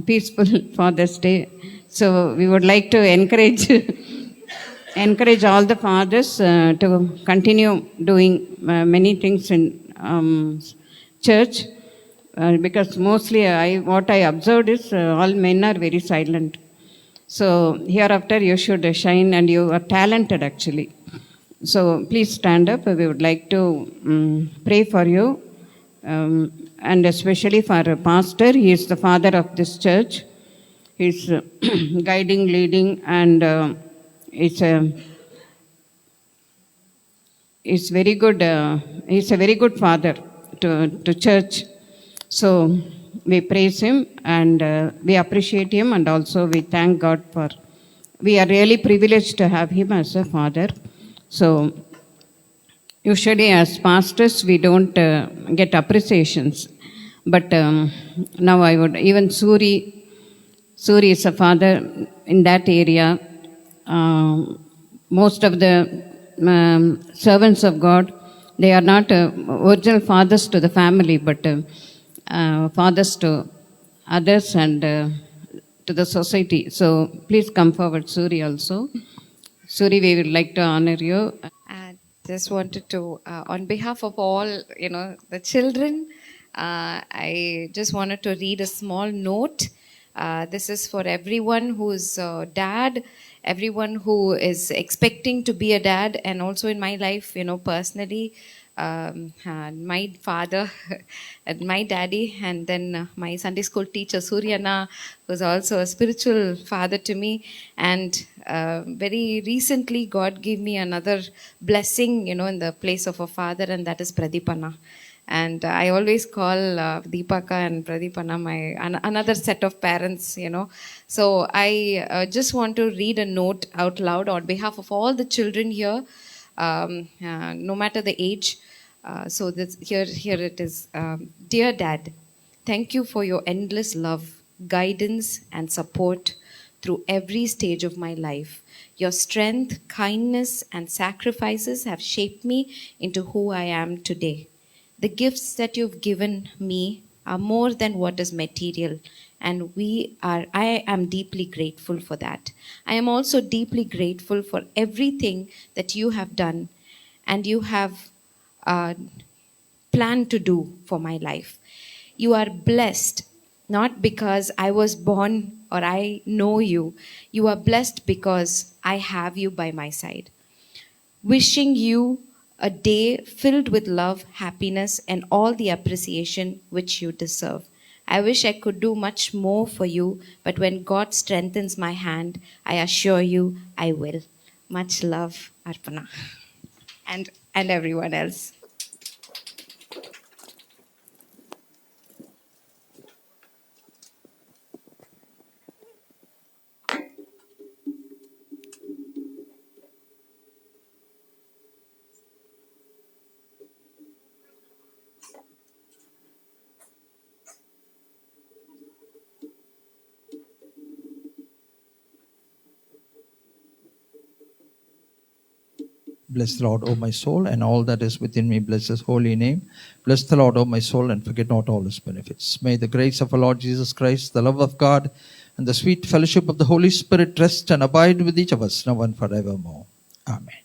peaceful Father's Day. So we would like to encourage all the fathers to continue doing many things in church. Because mostly what I observed is all men are very silent. So hereafter you should shine, and you are talented actually. So please stand up. We would like to pray for you, and especially for pastor. He is the father of this church. He is guiding, leading, and it's very good. He's a very good father to church. So we praise him, and we appreciate him, and also we thank God for. We are really privileged to have him as a father. So usually as pastors we don't get appreciations, but now I would, even Suri is a father in that area. Most of the servants of God, they are not original fathers to the family, but fathers to others and to the society. So please come forward, Suri also. Suri, we would like to honor you. I just wanted to, on behalf of all, the children, I just wanted to read a small note. This is for everyone who's dad, everyone who is expecting to be a dad, and also in my life, personally, my father and my daddy, and then my Sunday school teacher Suryana was also a spiritual father to me. And very recently God gave me another blessing, in the place of a father, and that is Pradipana. And I always call Deepaka and Pradipana my another set of parents, So I just want to read a note out loud on behalf of all the children here, no matter the age. So this, here it is. Dear Dad, thank you for your endless love, guidance, and support through every stage of my life. Your strength, kindness, and sacrifices have shaped me into who I am today. The gifts that you've given me are more than what is material, and I am deeply grateful for that. I am also deeply grateful for everything that you have done and you have planned to do for my life. You are blessed not because I was born or I know you. You are blessed because I have you by my side. Wishing you a day filled with love, happiness, and all the appreciation which you deserve. I wish I could do much more for you, but when God strengthens my hand, I assure you I will. Much love, Arpana, and everyone else. Bless the Lord, O my soul, and all that is within me. Bless his holy name. Bless the Lord, O my soul, and forget not all his benefits. May the grace of our Lord Jesus Christ, the love of God, and the sweet fellowship of the Holy Spirit rest and abide with each of us now and forevermore. Amen.